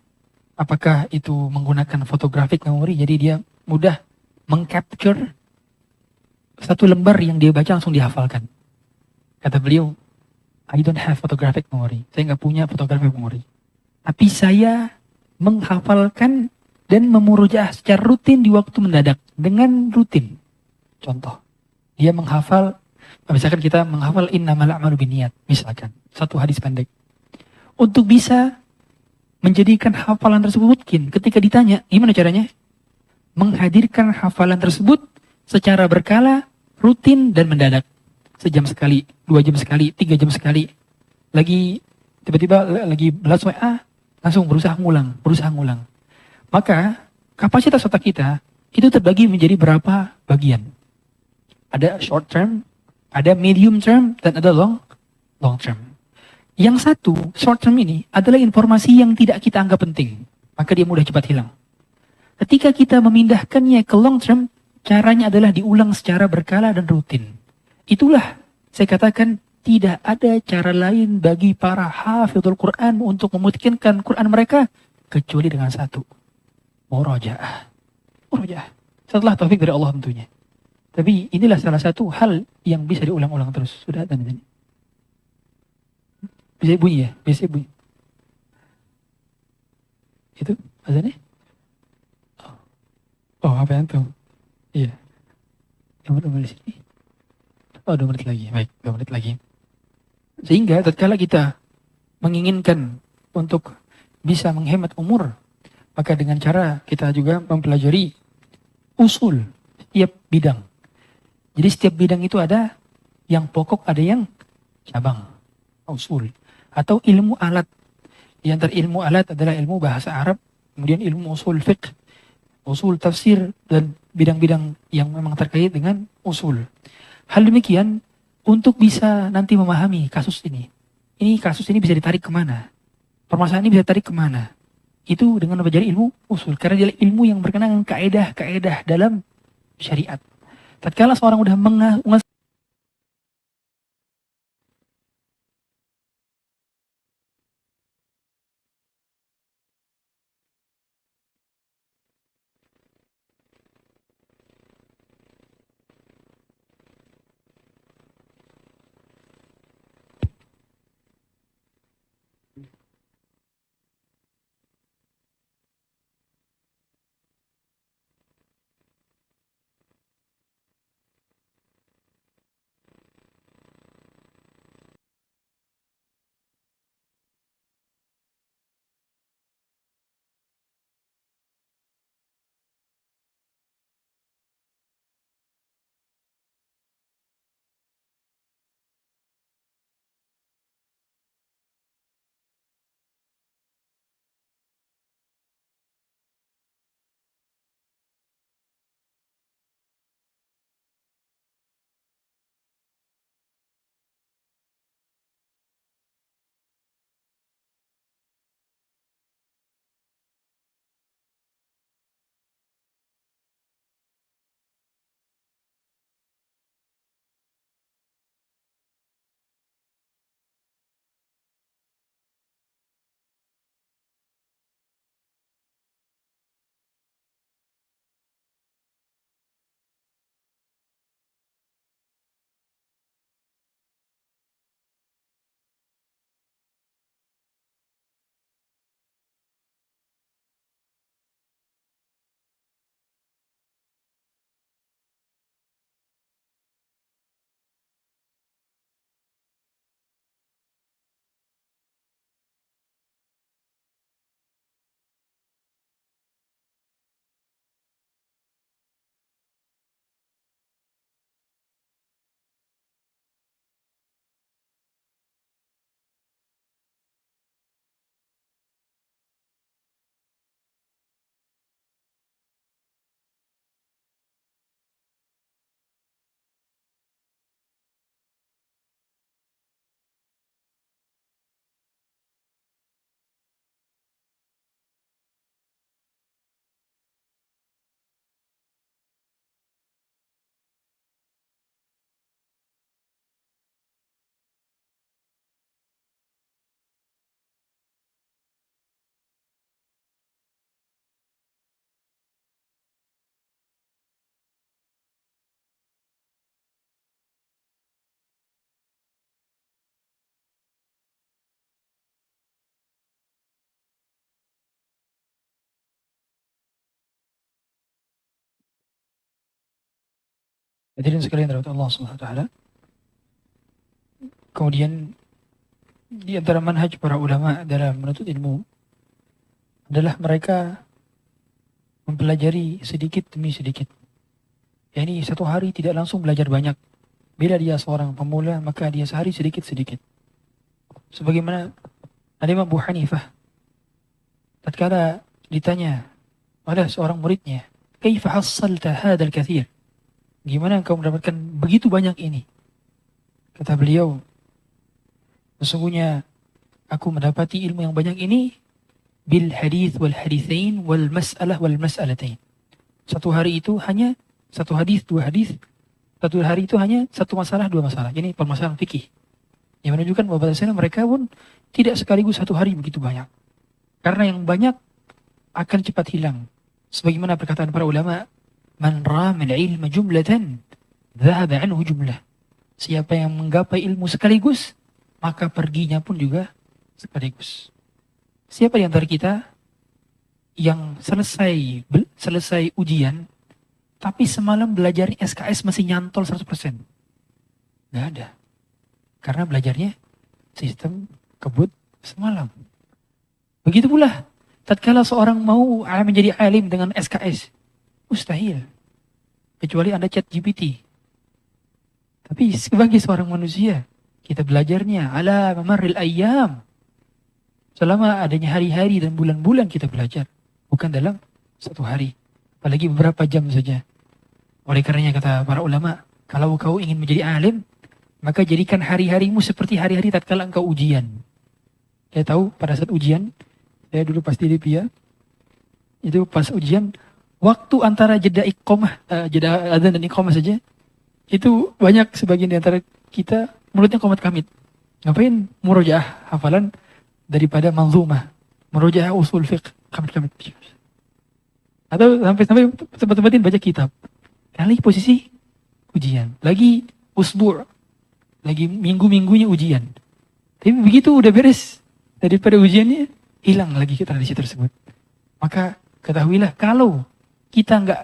Apakah itu menggunakan photographic memory? Jadi dia mudah mengcapture satu lembar yang dia baca langsung dihafalkan. Kata beliau, I don't have photographic memory. Saya nggak punya photographic memory. Tapi saya menghafalkan dan memurojaah secara rutin di waktu mendadak. Dengan rutin. Contoh, dia menghafal, misalkan kita menghafal innamal a'malu binniyat, misalkan, satu hadis pendek. Untuk bisa menjadikan hafalan tersebut mungkin, ketika ditanya, gimana caranya? Menghadirkan hafalan tersebut secara berkala, rutin, dan mendadak. Sejam sekali, 2 jam sekali, 3 jam sekali. Lagi, tiba-tiba lagi balas WA, langsung berusaha ngulang. Maka, kapasitas otak kita, itu terbagi menjadi berapa bagian. Ada short term, ada medium term, dan ada long term. Yang satu, short term ini, adalah informasi yang tidak kita anggap penting. Maka dia mudah cepat hilang. Ketika kita memindahkannya ke long term, caranya adalah diulang secara berkala dan rutin. Itulah, saya katakan, tidak ada cara lain bagi para hafidhul Quran untuk memutkinkan Quran mereka, kecuali dengan satu, murojaah. Murojaah. Setelah taufik dari Allah tentunya. Tapi inilah salah satu hal yang bisa diulang-ulang terus. Sudah ada di sini. Bisa bunyi ya? Bisa bunyi. Itu azannya? Oh, apa yang tuh? Iya. Nomor di sini. Oh, 2 menit lagi. Baik, 2 menit lagi. Sehingga tatkala kita menginginkan untuk bisa menghemat umur, maka dengan cara kita juga mempelajari usul setiap bidang. Jadi setiap bidang itu ada yang pokok, ada yang cabang. Usul. Atau ilmu alat. Di antara ilmu alat adalah ilmu bahasa Arab, kemudian ilmu usul fiqh, usul tafsir, dan bidang-bidang yang memang terkait dengan usul. Hal demikian untuk bisa nanti memahami kasus ini. Ini kasus ini bisa ditarik kemana? Permasalahan ini bisa ditarik kemana? Itu dengan mempelajari ilmu usul. Karena dia ilmu yang berkenaan dengan kaedah-kaedah dalam syariat. Tatkala seorang udah menguasai Hadirin sekalian dirahmati Allah Subhanahu wa taala. Kemudian di antara manhaj para ulama dalam menuntut ilmu adalah mereka mempelajari sedikit demi sedikit. Yani satu hari tidak langsung belajar banyak. Bila dia seorang pemula, maka dia sehari sedikit-sedikit. Sebagaimana Imam Abu Hanifah, tatkala ditanya oleh seorang muridnya, "Kaifa hassalta hadzal katsir?" Gimana engkau mendapatkan begitu banyak ini? Kata beliau, sesungguhnya aku mendapati ilmu yang banyak ini bil hadits wal haditsain wal mas'alah wal mas'alatain. Satu hari itu hanya satu hadis, dua hadis. Satu hari itu hanya satu masalah, dua masalah. Ini permasalahan fikih. Yang menunjukkan bahwa bahasanya mereka pun tidak sekaligus satu hari begitu banyak. Karena yang banyak akan cepat hilang. Sebagaimana perkataan para ulama, man ramal ilma jumlatan, dhahaba anhu jumlah. Siapa yang menggapai ilmu sekaligus, maka perginya pun juga sekaligus. Siapa di antara kita yang selesai ujian, tapi semalam belajar SKS masih nyantol 100%? Nggak ada. Karena belajarnya sistem kebut semalam. Begitu pula, tatkala seorang mau menjadi alim dengan SKS, mustahil. Kecuali Anda chat GPT. Tapi sebagai seorang manusia, kita belajarnya ala mamarril ayyam. Selama adanya hari-hari dan bulan-bulan kita belajar. Bukan dalam satu hari. Apalagi beberapa jam saja. Oleh karenanya kata para ulama, kalau kau ingin menjadi alim, maka jadikan hari-harimu seperti hari-hari tatkala engkau ujian. Saya tahu pada saat ujian, saya dulu pas di Libya, itu pas ujian, waktu antara jeda adzan dan iqamah saja, itu banyak sebagian di antara kita mulutnya qomat kamit. Ngapain murojaah hafalan daripada manzumah, murojaah usul fiqh kamit-kamit. Atau sampai tempat-tempatin baca kitab. Kali posisi ujian, lagi usbu', lagi minggu-minggunya ujian. Tapi begitu udah beres daripada ujiannya, hilang lagi tradisi tersebut. Maka ketahuilah kalau kita nggak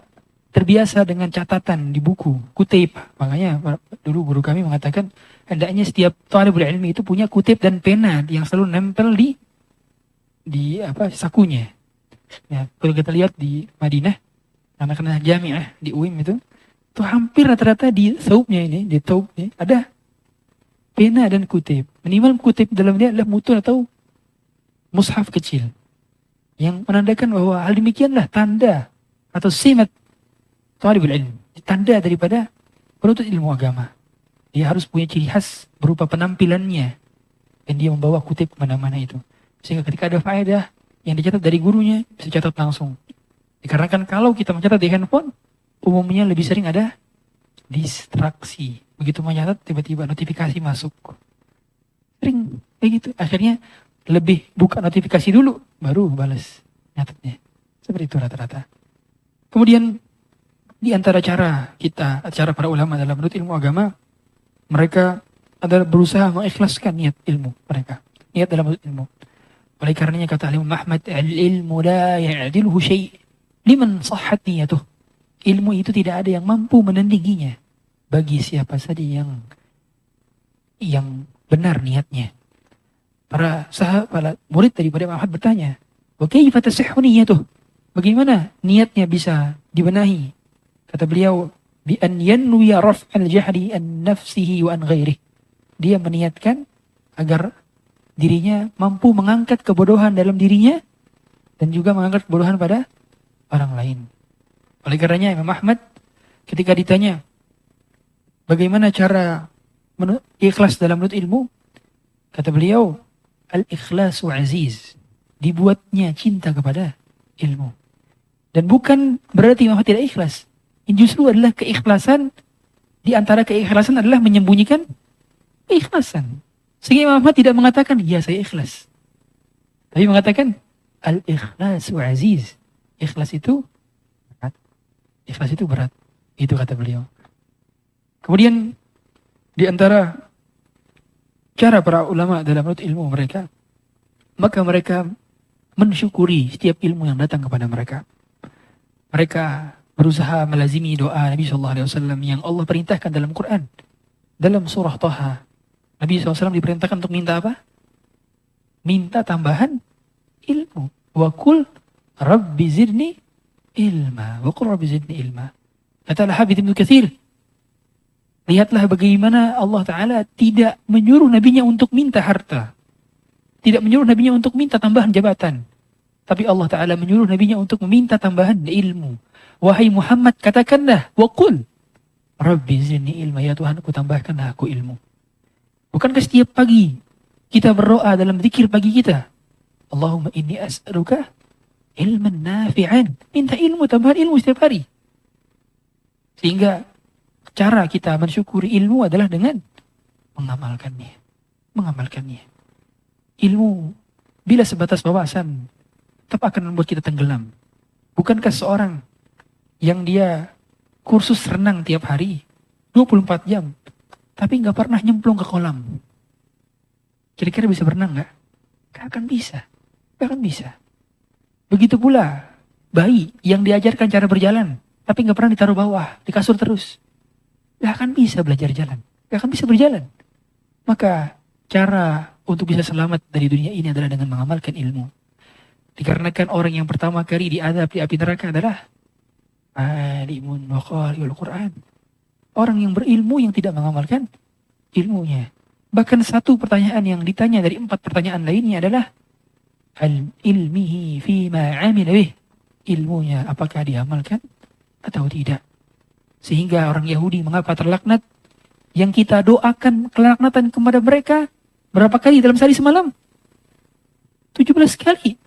terbiasa dengan catatan di buku, kutip. Makanya dulu guru kami mengatakan hendaknya setiap thalibul ilmi itu punya kutip dan pena yang selalu nempel di sakunya. Ya, kalau kita lihat di Madinah, anak-anak jamiah di UIM itu hampir rata-rata di thawbnya ini, di thawbnya ada pena dan kutip. Minimal kutip dalam dia adalah mutun atau mushaf kecil yang menandakan bahwa hal demikianlah tanda atau simat thalibul ilm, tanda daripada penuntut ilmu agama. Dia harus punya ciri khas berupa penampilannya dan dia membawa kutip kemana-mana itu. Sehingga ketika ada faedah yang dicatat dari gurunya bisa catat langsung. Dikarenakan kalau kita mencatat di handphone, umumnya lebih sering ada distraksi. Begitu mencatat tiba-tiba notifikasi masuk. Sering kayak gitu. Akhirnya lebih buka notifikasi dulu baru balas nyatetnya. Seperti itu rata-rata. Kemudian di antara cara para ulama dalam menuntut ilmu agama, mereka adalah berusaha mengikhlaskan niat ilmu mereka. Niat dalam menuntut ilmu. Oleh karenanya kata Imam Ahmad, al-ilmu la ya'diluhu syai' liman sahhat niyatuh. Ilmu itu tidak ada yang mampu menandinginya bagi siapa saja yang benar niatnya. Para murid daripada Imam Ahmad bertanya, "Wa kaifa tasihhu niyatuh?" Bagaimana niatnya bisa dibenahi? Kata beliau, "Bi an yanwiya raf'al jahli an nafsihi wa an ghairihi." Dia meniatkan agar dirinya mampu mengangkat kebodohan dalam dirinya dan juga mengangkat kebodohan pada orang lain. Oleh karenanya Imam Ahmad ketika ditanya bagaimana cara ikhlas dalam menuntut ilmu, kata beliau, al-ikhlasu aziz, dibuatnya cinta kepada ilmu. Dan bukan berarti Imam Ahmad tidak ikhlas. Ini justru adalah keikhlasan, di antara keikhlasan adalah menyembunyikan keikhlasan. Sehingga Imam Ahmad tidak mengatakan, ya saya ikhlas. Tapi mengatakan, al-ikhlasu aziz. Ikhlas itu berat. Ikhlas itu berat. Itu kata beliau. Kemudian, di antara cara para ulama dalam menuntut ilmu mereka, maka mereka mensyukuri setiap ilmu yang datang kepada mereka. Mereka berusaha melazimi doa Nabi SAW yang Allah perintahkan dalam Quran. Dalam surah Thaha, Nabi SAW diperintahkan untuk minta apa? Minta tambahan ilmu. Wa qul rabbi zidni ilma. Wa qul rabbi zidni ilma. Kata Al-Hafidz Ibnu Katsir, lihatlah bagaimana Allah Ta'ala tidak menyuruh nabinya untuk minta harta. Tidak menyuruh nabinya untuk minta tambahan jabatan. Tapi Allah Ta'ala menyuruh nabinya untuk meminta tambahan ilmu. Wahai Muhammad, katakanlah, wa qul rabbi zidni ilma, ya Tuhan, aku tambahkanlah aku ilmu. Bukankah setiap pagi kita berdoa dalam zikir pagi kita, Allahumma inni as'aluka ilman nafi'an, minta ilmu, tambahan ilmu setiap hari. Sehingga cara kita mensyukuri ilmu adalah dengan mengamalkannya. Mengamalkannya. Ilmu bila sebatas wawasan tetap akan membuat kita tenggelam. Bukankah seorang yang dia kursus renang tiap hari 24 jam tapi nggak pernah nyemplung ke kolam, kira-kira bisa berenang nggak? Nggak akan bisa. Nggak akan bisa. Begitu pula bayi yang diajarkan cara berjalan tapi nggak pernah ditaruh bawah, di kasur terus, nggak akan bisa belajar jalan, nggak akan bisa berjalan. Maka cara untuk bisa selamat dari dunia ini adalah dengan mengamalkan ilmu. Dikarenakan orang yang pertama kali diadab di api neraka adalah alimun wa qari'ul Quran. Orang yang berilmu yang tidak mengamalkan ilmunya. Bahkan satu pertanyaan yang ditanya dari 4 pertanyaan lainnya adalah hal ilmihi fima amila bih. Ilmunya apakah diamalkan atau tidak. Sehingga orang Yahudi mengapa terlaknat? Yang kita doakan kelaknatan kepada mereka berapa kali dalam sehari semalam? 17 kali.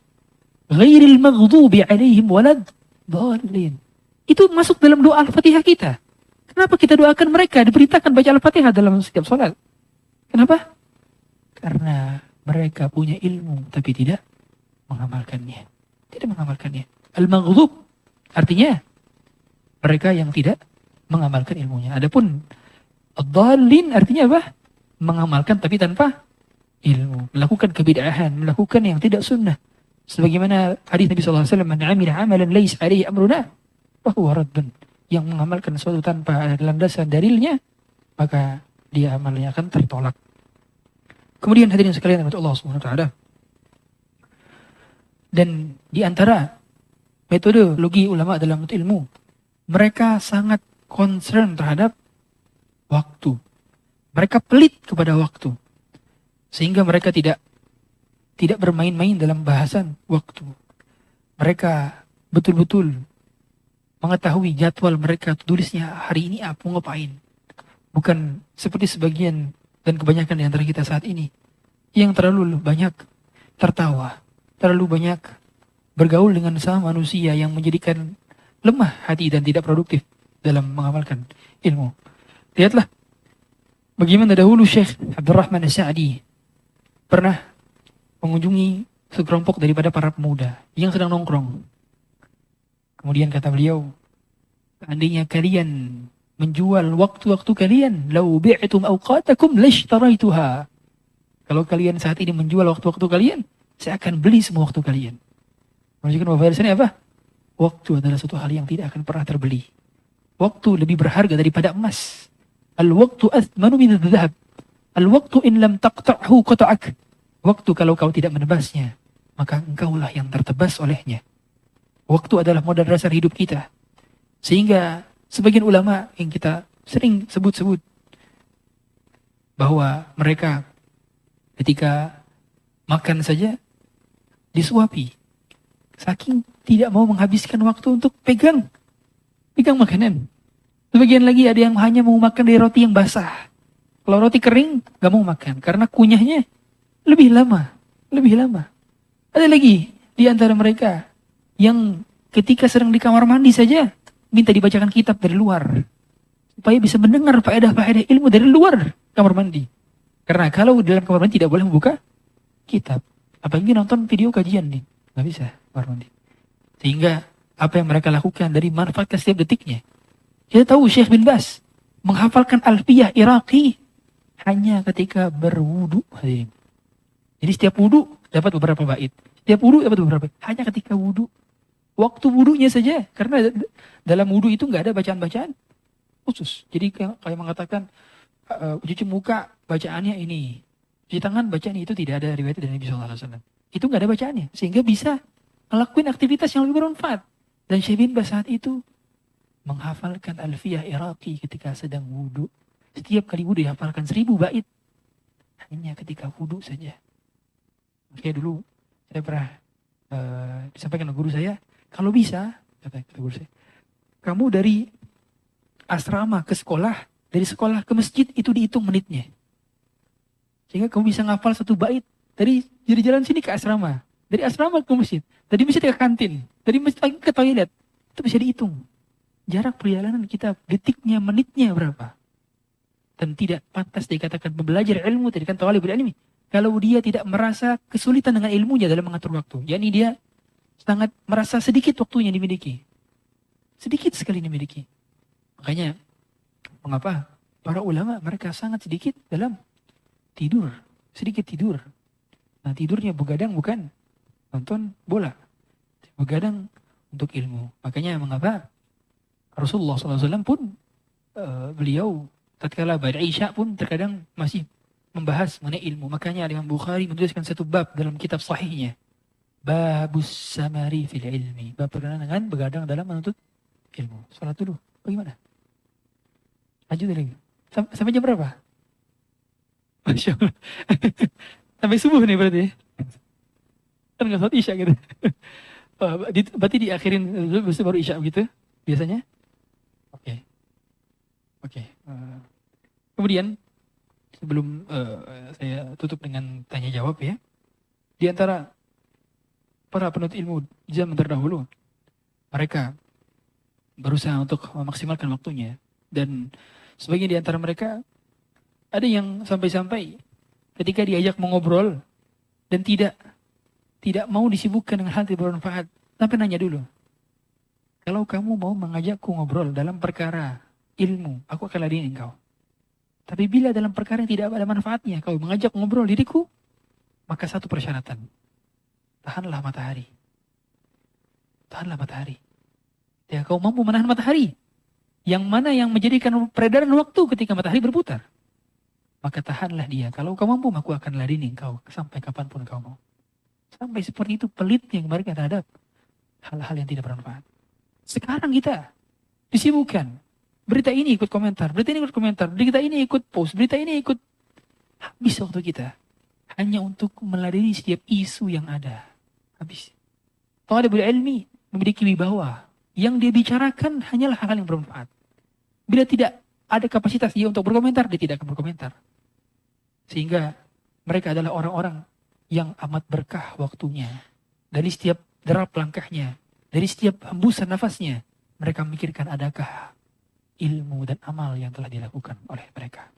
Ghairil maghdubi alaihim walad dhalin. Itu masuk dalam doa Al-Fatihah kita. Kenapa kita doakan mereka? Diberitakan baca Al-Fatihah dalam setiap sholat. Kenapa? Karena mereka punya ilmu tapi tidak mengamalkannya. Tidak mengamalkannya. Al-maghdub artinya mereka yang tidak mengamalkan ilmunya. Adapun ad-dhalin artinya apa? Mengamalkan tapi tanpa ilmu. Melakukan kebid'ahan, melakukan yang tidak sunnah. Sebagaimana hadis Nabi SAW, man 'amila 'amalan laisa 'alaihi amruna fahuwa raddun. Yang mengamalkan sesuatu tanpa landasan dalilnya, maka dia amalnya akan tertolak. Kemudian hadirin sekalian rahmat Allah Subhanahu wa taala. Dan di antara metodologi ulama dalam ilmu, mereka sangat concern terhadap waktu. Mereka pelit kepada waktu. Sehingga mereka tidak bermain-main dalam bahasan waktu. Mereka betul-betul mengetahui jadwal mereka, tulisnya hari ini apa mau ngapain. Bukan seperti sebagian dan kebanyakan di antara kita saat ini yang terlalu banyak tertawa, terlalu banyak bergaul dengan sama manusia yang menjadikan lemah hati dan tidak produktif dalam mengamalkan ilmu. Lihatlah bagaimana dahulu Syekh Abdurrahman As-Sa'di pernah mengunjungi sekelompok daripada para pemuda yang sedang nongkrong. Kemudian kata beliau, seandainya kalian menjual waktu-waktu kalian, lau bi'tum awqatakum lashtaraituha. Kalau kalian saat ini menjual waktu-waktu kalian, saya akan beli semua waktu kalian. Menunjukkan bahwa bahasanya apa? Waktu adalah suatu hal yang tidak akan pernah terbeli. Waktu lebih berharga daripada emas. Al-waktu athmanu min adh-dhahab. Al-waktu in lam taqta'hu qata'ak. Waktu kalau kau tidak menebasnya, maka engkaulah yang tertebas olehnya. Waktu adalah modal dasar hidup kita. Sehingga sebagian ulama yang kita sering sebut-sebut bahwa mereka ketika makan saja disuapi. Saking tidak mau menghabiskan waktu untuk pegang makanan. Sebagian lagi ada yang hanya mau makan dari roti yang basah. Kalau roti kering gak mau makan karena kunyahnya lebih lama. Ada lagi di antara mereka yang ketika sedang di kamar mandi saja minta dibacakan kitab dari luar supaya bisa mendengar faedah-faedah ilmu dari luar kamar mandi. Karena kalau di dalam kamar mandi tidak boleh membuka kitab, apalagi nonton video kajian nih, nggak bisa kamar mandi. Sehingga apa yang mereka lakukan dari manfaatkan setiap detiknya. Kita tahu Syekh bin Baz menghafalkan Alfiyah Iraqi hanya ketika berwudu. Jadi setiap wudu dapat beberapa bait. Setiap wudu dapat beberapa bait. Hanya ketika wudu. waktu wudunya saja. Karena dalam wudu itu nggak ada bacaan-bacaan khusus. Jadi kayak mengatakan cuci muka bacaannya ini, cuci tangan bacaan itu tidak ada riwayat dari Nabi SAW. Itu nggak ada bacaannya, sehingga bisa ngelakuin aktivitas yang lebih bermanfaat. Dan Syekh bin Baz saat itu menghafalkan Alfiyah Iraqi ketika sedang wudu. Setiap kali wudu dihafalkan 1000 bait hanya ketika wudu saja. Makanya dulu saya pernah disampaikan oleh guru saya, kalau bisa, kata guru saya, kamu dari asrama ke sekolah, dari sekolah ke masjid itu dihitung menitnya. Sehingga kamu bisa ngafal 1 bait dari jalan sini ke asrama, dari asrama ke masjid, dari masjid ke kantin, dari masjid lagi ke toilet. Itu bisa dihitung. Jarak perjalanan kita, detiknya, menitnya berapa. Dan tidak pantas dikatakan pembelajar ilmu, tadi kan talibul ilmi, kalau dia tidak merasa kesulitan dengan ilmunya dalam mengatur waktu. yakni dia sangat merasa sedikit waktunya dimiliki. Sedikit sekali dimiliki. Makanya, mengapa para ulama mereka sangat sedikit dalam tidur. Sedikit tidur. Nah tidurnya begadang bukan nonton bola. Begadang untuk ilmu. Makanya mengapa Rasulullah SAW pun beliau tatkala pada Isya pun terkadang masih membahas mengenai ilmu. Makanya Imam Bukhari menuliskan satu bab dalam kitab sahihnya. Babus samari fil ilmi. Bab berkenaan dengan begadang dalam menuntut ilmu. Salat dulu. Bagaimana? Lanjut lagi. Sampai jam berapa? Masya Allah. Sampai subuh nih berarti. Kan nggak sholat Isya gitu. Berarti diakhirin dulu baru Isya begitu biasanya? Oke. Kemudian sebelum saya tutup dengan tanya jawab ya. Di antara para penuntut ilmu zaman terdahulu, mereka berusaha untuk memaksimalkan waktunya. Dan sebagian di antara mereka ada yang sampai-sampai ketika diajak mengobrol dan tidak mau disibukkan dengan hal tidak bermanfaat, tapi nanya dulu. Kalau kamu mau mengajakku ngobrol dalam perkara ilmu, aku akan ladeni engkau. Tapi bila dalam perkara yang tidak ada manfaatnya, kau mengajak ngobrol diriku, maka satu persyaratan. Tahanlah matahari. Tahanlah matahari. Ya, kau mampu menahan matahari. Yang mana yang menjadikan peredaran waktu ketika matahari berputar. Maka tahanlah dia. Kalau kau mampu, aku akan ladeni engkau sampai kapanpun kau mau. Sampai seperti itu pelitnya mereka terhadap hal-hal yang tidak bermanfaat. Sekarang kita disibukkan. Berita ini ikut komentar, berita ini ikut komentar, berita ini ikut post, berita ini ikut. Habis waktu kita. Hanya untuk meladeni setiap isu yang ada. Habis. Talibul ilmi memiliki wibawa. Yang dia bicarakan hanyalah hal yang bermanfaat. Bila tidak ada kapasitas dia untuk berkomentar, dia tidak akan berkomentar. Sehingga mereka adalah orang-orang yang amat berkah waktunya. Dari setiap derap langkahnya, dari setiap hembusan nafasnya, mereka memikirkan adakah ilmu dan amal yang telah dilakukan oleh mereka.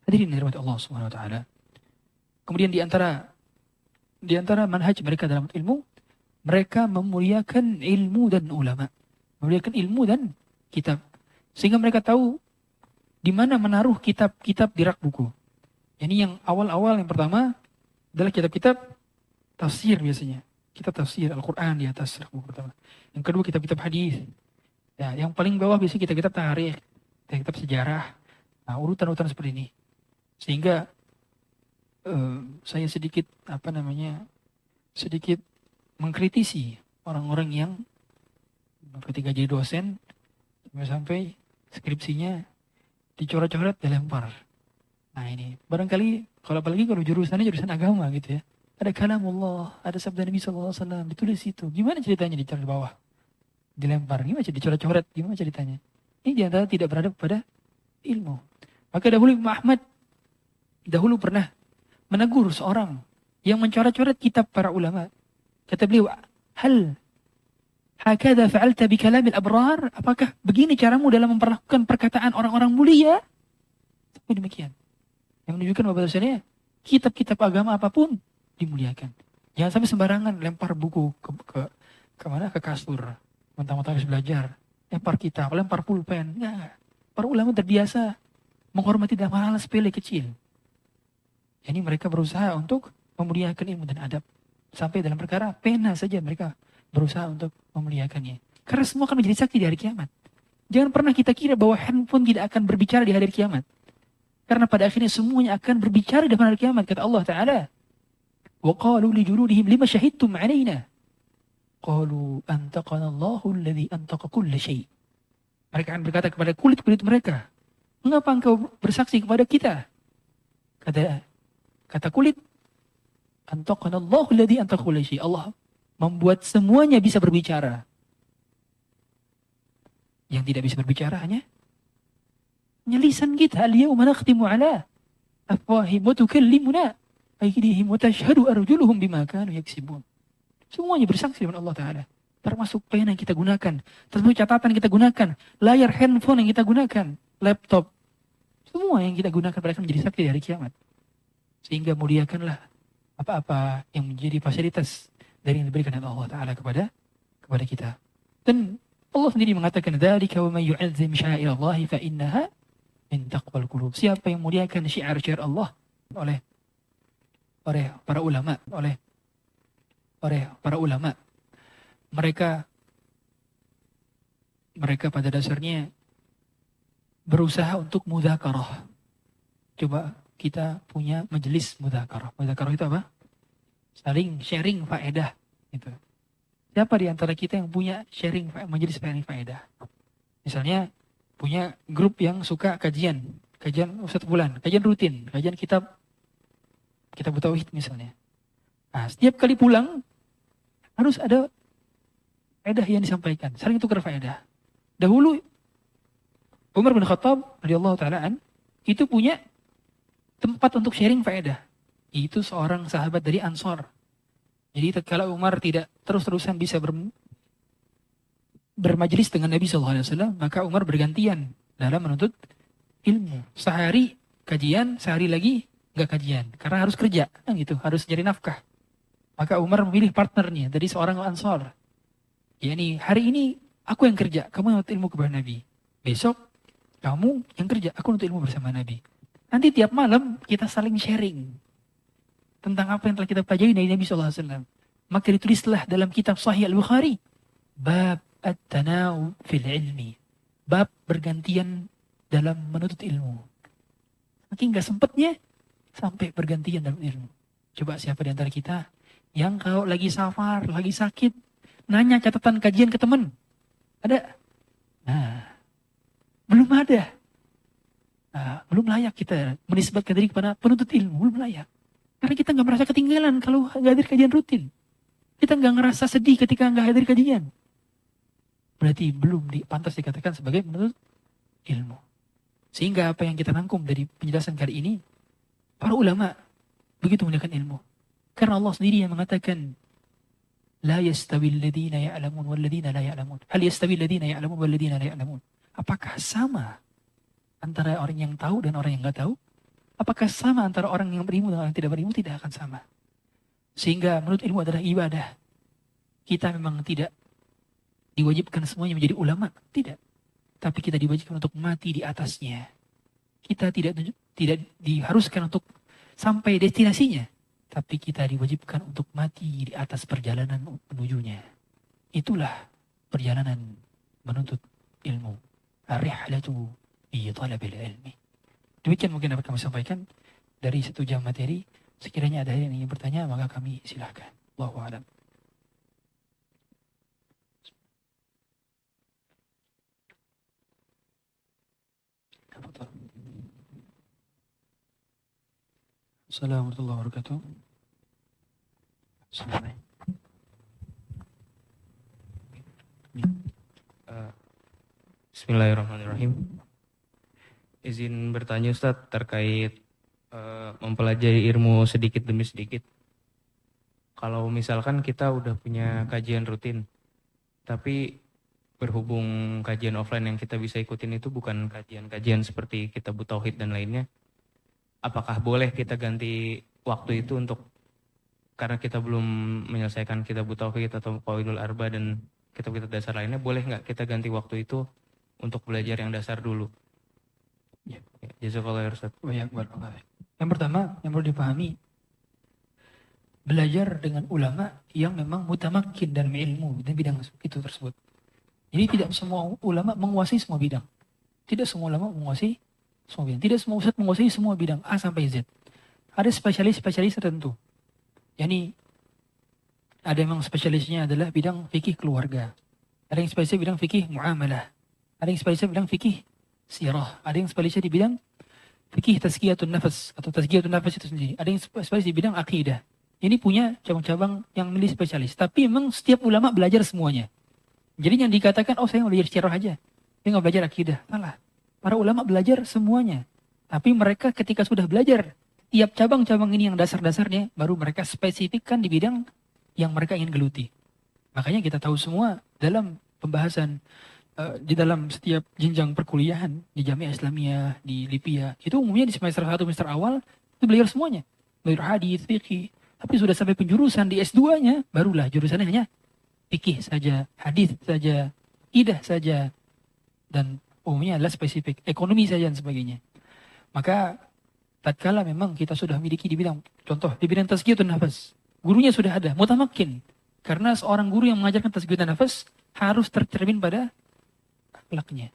Hadirin dirahmati Allah Subhanahu wa taala. Kemudian di antara manhaj mereka dalam ilmu, mereka memuliakan ilmu dan ulama. Memuliakan ilmu dan kitab. Sehingga mereka tahu di mana menaruh kitab-kitab di rak buku. Ini yang awal-awal yang pertama adalah kitab-kitab tafsir biasanya. Kitab tafsir Al-Quran di atas rak buku pertama. Yang kedua kitab-kitab hadis. Ya, yang paling bawah biasanya kitab-kitab tarikh, kitab sejarah. Nah, urutan-urutan seperti ini. Sehingga saya sedikit mengkritisi orang-orang yang ketika jadi dosen sampai skripsinya dicoret-coret, dilempar. Nah ini barangkali apalagi kalau jurusannya jurusan agama gitu ya, ada kalamullah, ada sabda Nabi SAW ditulis itu, gimana ceritanya dicoret di bawah, dilempar, gimana dicoret-coret, gimana ceritanya? Ini diantara tidak berada pada ilmu. Maka dahulu Imam Ahmad pernah menegur seorang yang mencoret-coret kitab para ulama. Kata beliau, hal hakadha fa'alta bi kalamil abrar? Apakah begini caramu dalam memperlakukan perkataan orang-orang mulia? Sampai demikian. Yang menunjukkan bahwasanya kitab-kitab agama apapun dimuliakan. Jangan sampai sembarangan lempar buku ke mana? Ke kasur. Mentang-mentang habis belajar, lempar kitab, lempar pulpen. Ya. Para ulama terbiasa menghormati dalam hal sepele kecil. Jadi mereka berusaha untuk memuliakan ilmu dan adab. Sampai dalam perkara pena saja mereka berusaha untuk memuliakannya. Karena semua akan menjadi saksi di hari kiamat. Jangan pernah kita kira bahwa handphone tidak akan berbicara di hari kiamat. Karena pada akhirnya semuanya akan berbicara di hari kiamat. Kata Allah Ta'ala, وَقَالُوا لِجُلُودِهِمْ لِمَ شَهِدْتُمْ عَلَيْنَا قَالُوا أَنْتَقَنَ اللَّهُ الَّذِي أَنْتَقَ كُلَّ شَيْءٍ. Mereka akan berkata kepada kulit-kulit mereka, mengapa engkau bersaksi kepada kita? Kata kulit, أَنْتَقَنَ اللَّهُ الَّذِي أَنْتَقَ كُلَّ شَيْءٍ. Allah membuat semuanya bisa berbicara. Yang tidak bisa berbicara hanya lisan kita. Al-yawma nakhtimu ala afwahihim wa tukallimuna aydihim wa tashhadu arjuluhum bima kanu yaksibun. Semuanya bersaksi dengan Allah Ta'ala. Termasuk pena yang kita gunakan, termasuk catatan yang kita gunakan, layar handphone yang kita gunakan, laptop. Semua yang kita gunakan pada akan menjadi saksi di hari kiamat. Sehingga muliakanlah apa-apa yang menjadi fasilitas dari yang diberikan oleh Allah Ta'ala kepada kita. Dan Allah sendiri mengatakan, dzalika wa may yu'azzim sya'irallahi fa innaha min taqwal qulub. Siapa yang muliakan syiar-syiar Allah oleh para ulama, mereka pada dasarnya berusaha untuk mudzakarah. Coba kita punya majelis mudzakarah. Mudzakarah itu apa? Saling sharing faedah gitu. Siapa di antara kita yang punya majelis sharing faedah? Misalnya punya grup yang suka kajian 1 bulan, kajian rutin, kajian kitab tauhid misalnya. Nah, setiap kali pulang harus ada faedah yang disampaikan, saling tukar faedah. Dahulu Umar bin Khattab radhiyallahu taala itu punya tempat untuk sharing faedah. Itu seorang sahabat dari Ansor. Jadi tatkala Umar tidak terus-terusan bisa bermajelis dengan Nabi SAW, maka Umar bergantian dalam menuntut ilmu. Sehari kajian, sehari lagi nggak kajian, karena harus kerja, kan gitu, harus cari nafkah. Maka Umar memilih partnernya dari seorang Ansor. Yani hari ini aku yang kerja, kamu menuntut ilmu kepada Nabi. Besok kamu yang kerja, aku menuntut ilmu bersama Nabi. Nanti tiap malam kita saling sharing tentang apa yang telah kita pelajari dari Nabi SAW. Maka ditulislah dalam kitab Sahih Al-Bukhari, bab at-tanawu fil ilmi, bab bergantian dalam menuntut ilmu. Saking gak sempatnya sampai bergantian dalam ilmu. Coba siapa di antara kita yang kalau lagi safar, lagi sakit, nanya catatan kajian ke teman? Ada? Nah, belum ada. Nah, belum layak kita menisbatkan diri kepada penuntut ilmu, belum layak. Karena kita nggak merasa ketinggalan kalau nggak hadir kajian rutin. Kita nggak ngerasa sedih ketika nggak hadir kajian. Berarti belum pantas dikatakan sebagai penuntut ilmu. Sehingga apa yang kita rangkum dari penjelasan kali ini, para ulama begitu menggunakan ilmu. Karena Allah sendiri yang mengatakan, la yastawi alladhina ya'lamun walladhina la ya'lamun. Hal yastawi alladhina ya'lamun walladhina la ya'lamun. Apakah sama antara orang yang tahu dan orang yang nggak tahu? Apakah sama antara orang yang berilmu dan orang yang tidak berilmu? Tidak akan sama. Sehingga menurut ilmu adalah ibadah. Kita memang tidak diwajibkan semuanya menjadi ulama. Tidak. Tapi kita diwajibkan untuk mati di atasnya. Kita tidak diharuskan untuk sampai destinasinya. Tapi kita diwajibkan untuk mati di atas perjalanan menujunya. Itulah perjalanan menuntut ilmu. Ar-rihlatu fi talabil ilmi. Demikian mungkin dapat kami sampaikan dari 1 jam materi. Sekiranya ada yang ingin bertanya, maka kami silahkan. Allahu a'lam. Assalamualaikum warahmatullahi wabarakatuh. Bismillahirrahmanirrahim. Izin bertanya Ustadz terkait mempelajari ilmu sedikit demi sedikit. Kalau misalkan kita udah punya kajian rutin, tapi berhubung kajian offline yang kita bisa ikutin itu bukan kajian-kajian seperti kitab tauhid dan lainnya, apakah boleh kita ganti waktu itu untuk, karena kita belum menyelesaikan kitab tauhid atau qawaidul arba dan kitab-kitab dasar lainnya, boleh nggak kita ganti waktu itu untuk belajar yang dasar dulu? Ya. Jazakallah ya Ustaz. Yang pertama yang perlu dipahami belajar dengan ulama yang memang mutamakin dalam ilmu dan bidang itu tersebut. Jadi tidak semua ulama menguasai semua bidang. Tidak semua ulama menguasai semua bidang. Tidak semua ustadz menguasai semua bidang A sampai Z. Ada spesialis-spesialis tertentu. Yani ada yang memang spesialisnya adalah bidang fikih keluarga. Ada yang spesialis bidang fikih muamalah. Ada yang spesialis bidang fikih sirah. Ada yang spesialis di bidang fikih tazkiyatun nafas atau tazkiyatun nafas itu sendiri. Ada yang spesialis di bidang akidah. Ini punya cabang-cabang yang milih spesialis. Tapi memang setiap ulama belajar semuanya. Jadi yang dikatakan, oh saya nggak belajar sirah aja. Saya nggak belajar akidah. Salah. Para ulama belajar semuanya. Tapi mereka ketika sudah belajar tiap cabang-cabang ini yang dasar-dasarnya, baru mereka spesifikkan di bidang yang mereka ingin geluti. Makanya kita tahu semua dalam pembahasan di dalam setiap jenjang perkuliahan di Jamiah Islamiyah, di Lipia, itu umumnya di semester 1, semester awal itu belajar semuanya. Belajar hadis, fikih. Tapi sudah sampai penjurusan di S2-nya, barulah jurusannya hanya fikih saja, hadis saja, idah saja, dan umumnya adalah spesifik, ekonomi saja dan sebagainya. Maka tatkala memang kita sudah memiliki di bidang, contoh di bidang tazkiyatun nafas, gurunya sudah ada, mutamakin. Karena seorang guru yang mengajarkan tazkiyatun nafas harus tercermin pada akhlaknya.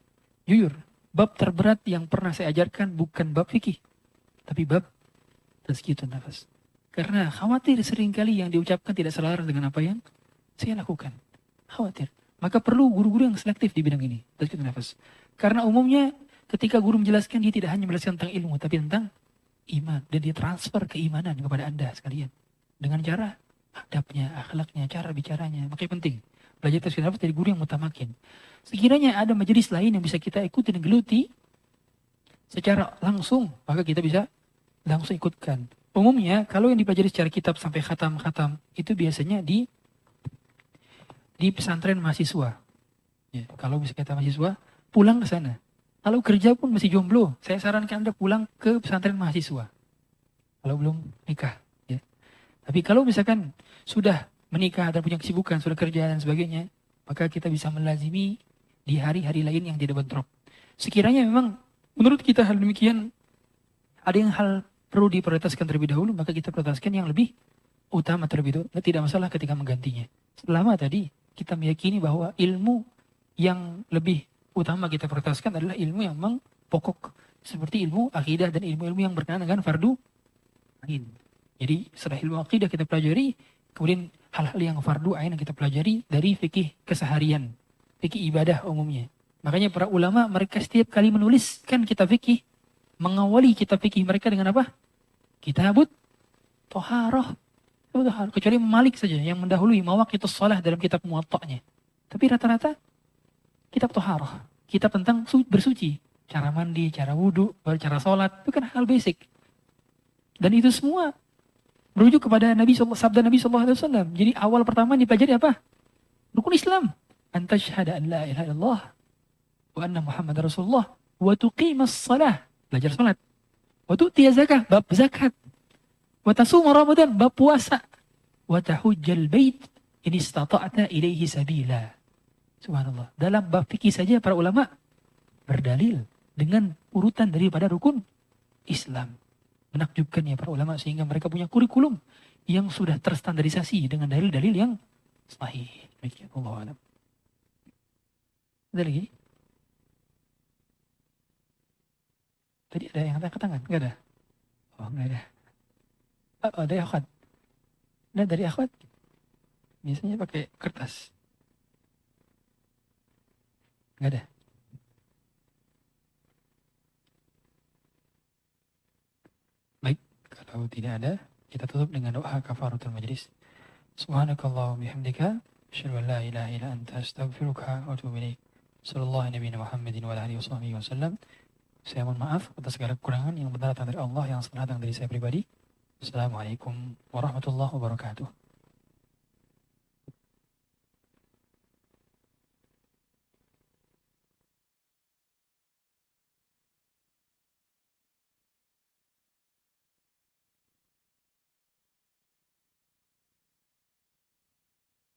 Jujur, bab terberat yang pernah saya ajarkan bukan bab fikih, tapi bab tazkiyatun nafas. Karena khawatir seringkali yang diucapkan tidak selaras dengan apa yang saya lakukan. Khawatir. Maka perlu guru-guru yang selektif di bidang ini, tazkiyatun nafas. Karena umumnya ketika guru menjelaskan, dia tidak hanya menjelaskan tentang ilmu, tapi tentang iman. Dan dia transfer keimanan kepada Anda sekalian. Dengan cara adabnya, akhlaknya, cara bicaranya. Makanya penting. Belajar tazkiyatun nafas dari guru yang mutamakin. Sekiranya ada majelis lain yang bisa kita ikuti dan geluti secara langsung, maka kita bisa langsung ikutkan. Umumnya, kalau yang dipelajari secara kitab sampai khatam-khatam, itu biasanya di pesantren mahasiswa. Ya, kalau bisa kita mahasiswa, pulang ke sana. Kalau kerja pun masih jomblo, saya sarankan Anda pulang ke pesantren mahasiswa. Kalau belum nikah. Ya. Tapi kalau misalkan sudah menikah dan punya kesibukan, sudah kerja dan sebagainya, maka kita bisa melazimi di hari-hari lain yang tidak bentrok. Sekiranya memang menurut kita hal demikian, ada yang hal perlu diprioritaskan terlebih dahulu, maka kita prioritaskan yang lebih utama terlebih dahulu. Tidak masalah ketika menggantinya. Selama tadi kita meyakini bahwa ilmu yang lebih utama kita prioritaskan adalah ilmu yang memang pokok. Seperti ilmu akidah dan ilmu-ilmu yang berkenaan dengan fardu ain. Jadi setelah ilmu akidah kita pelajari, kemudian hal-hal yang fardu ain yang kita pelajari dari fikih keseharian. Fikih ibadah umumnya. Makanya para ulama mereka setiap kali menuliskan kitab fikih, mengawali kitab fikih mereka dengan apa? Kitabut Toharoh. Kecuali Malik saja yang mendahului mawaqitus shalah dalam kitab Muwatta'nya. Tapi rata-rata kitab Toharoh. Kitab tentang bersuci. Cara mandi, cara wudhu, cara sholat. Itu kan hal basic. Dan itu semua merujuk kepada sabda Nabi SAW. Jadi awal pertama dipelajari apa? Rukun Islam. Anta syahada an la ilaha illallah wa anna Muhammad Rasulullah wa tuqimas salah. Belajar salat. Wa tu'tiya zakah, bab zakat. Wa tasuma Ramadan, bab puasa. Wa tahujjal bait in istata'ta ilaihi sabila. Subhanallah. Dalam bab fikih saja para ulama berdalil dengan urutan daripada rukun Islam. Menakjubkan ya para ulama sehingga mereka punya kurikulum yang sudah terstandarisasi dengan dalil-dalil yang sahih. Demikian Allah a'lam. Ada lagi? Tadi ada yang angkat tangan? Enggak ada? Oh, enggak ada. Oh, dari akhwat. Nah, dari akhwat. Biasanya pakai kertas. Enggak ada. Baik, kalau tidak ada, kita tutup dengan doa kafaratul majlis. Subhanakallahumma bihamdika, asyhadu an la ilaha illa anta, astaghfiruka wa atubu ilaik. Sallallahu alaihi Muhammadin wa alihi wasallam. Saya mohon maaf atas segala kekurangan, yang benar datang dari Allah, yang salah datang dari saya pribadi. Assalamualaikum warahmatullahi wabarakatuh.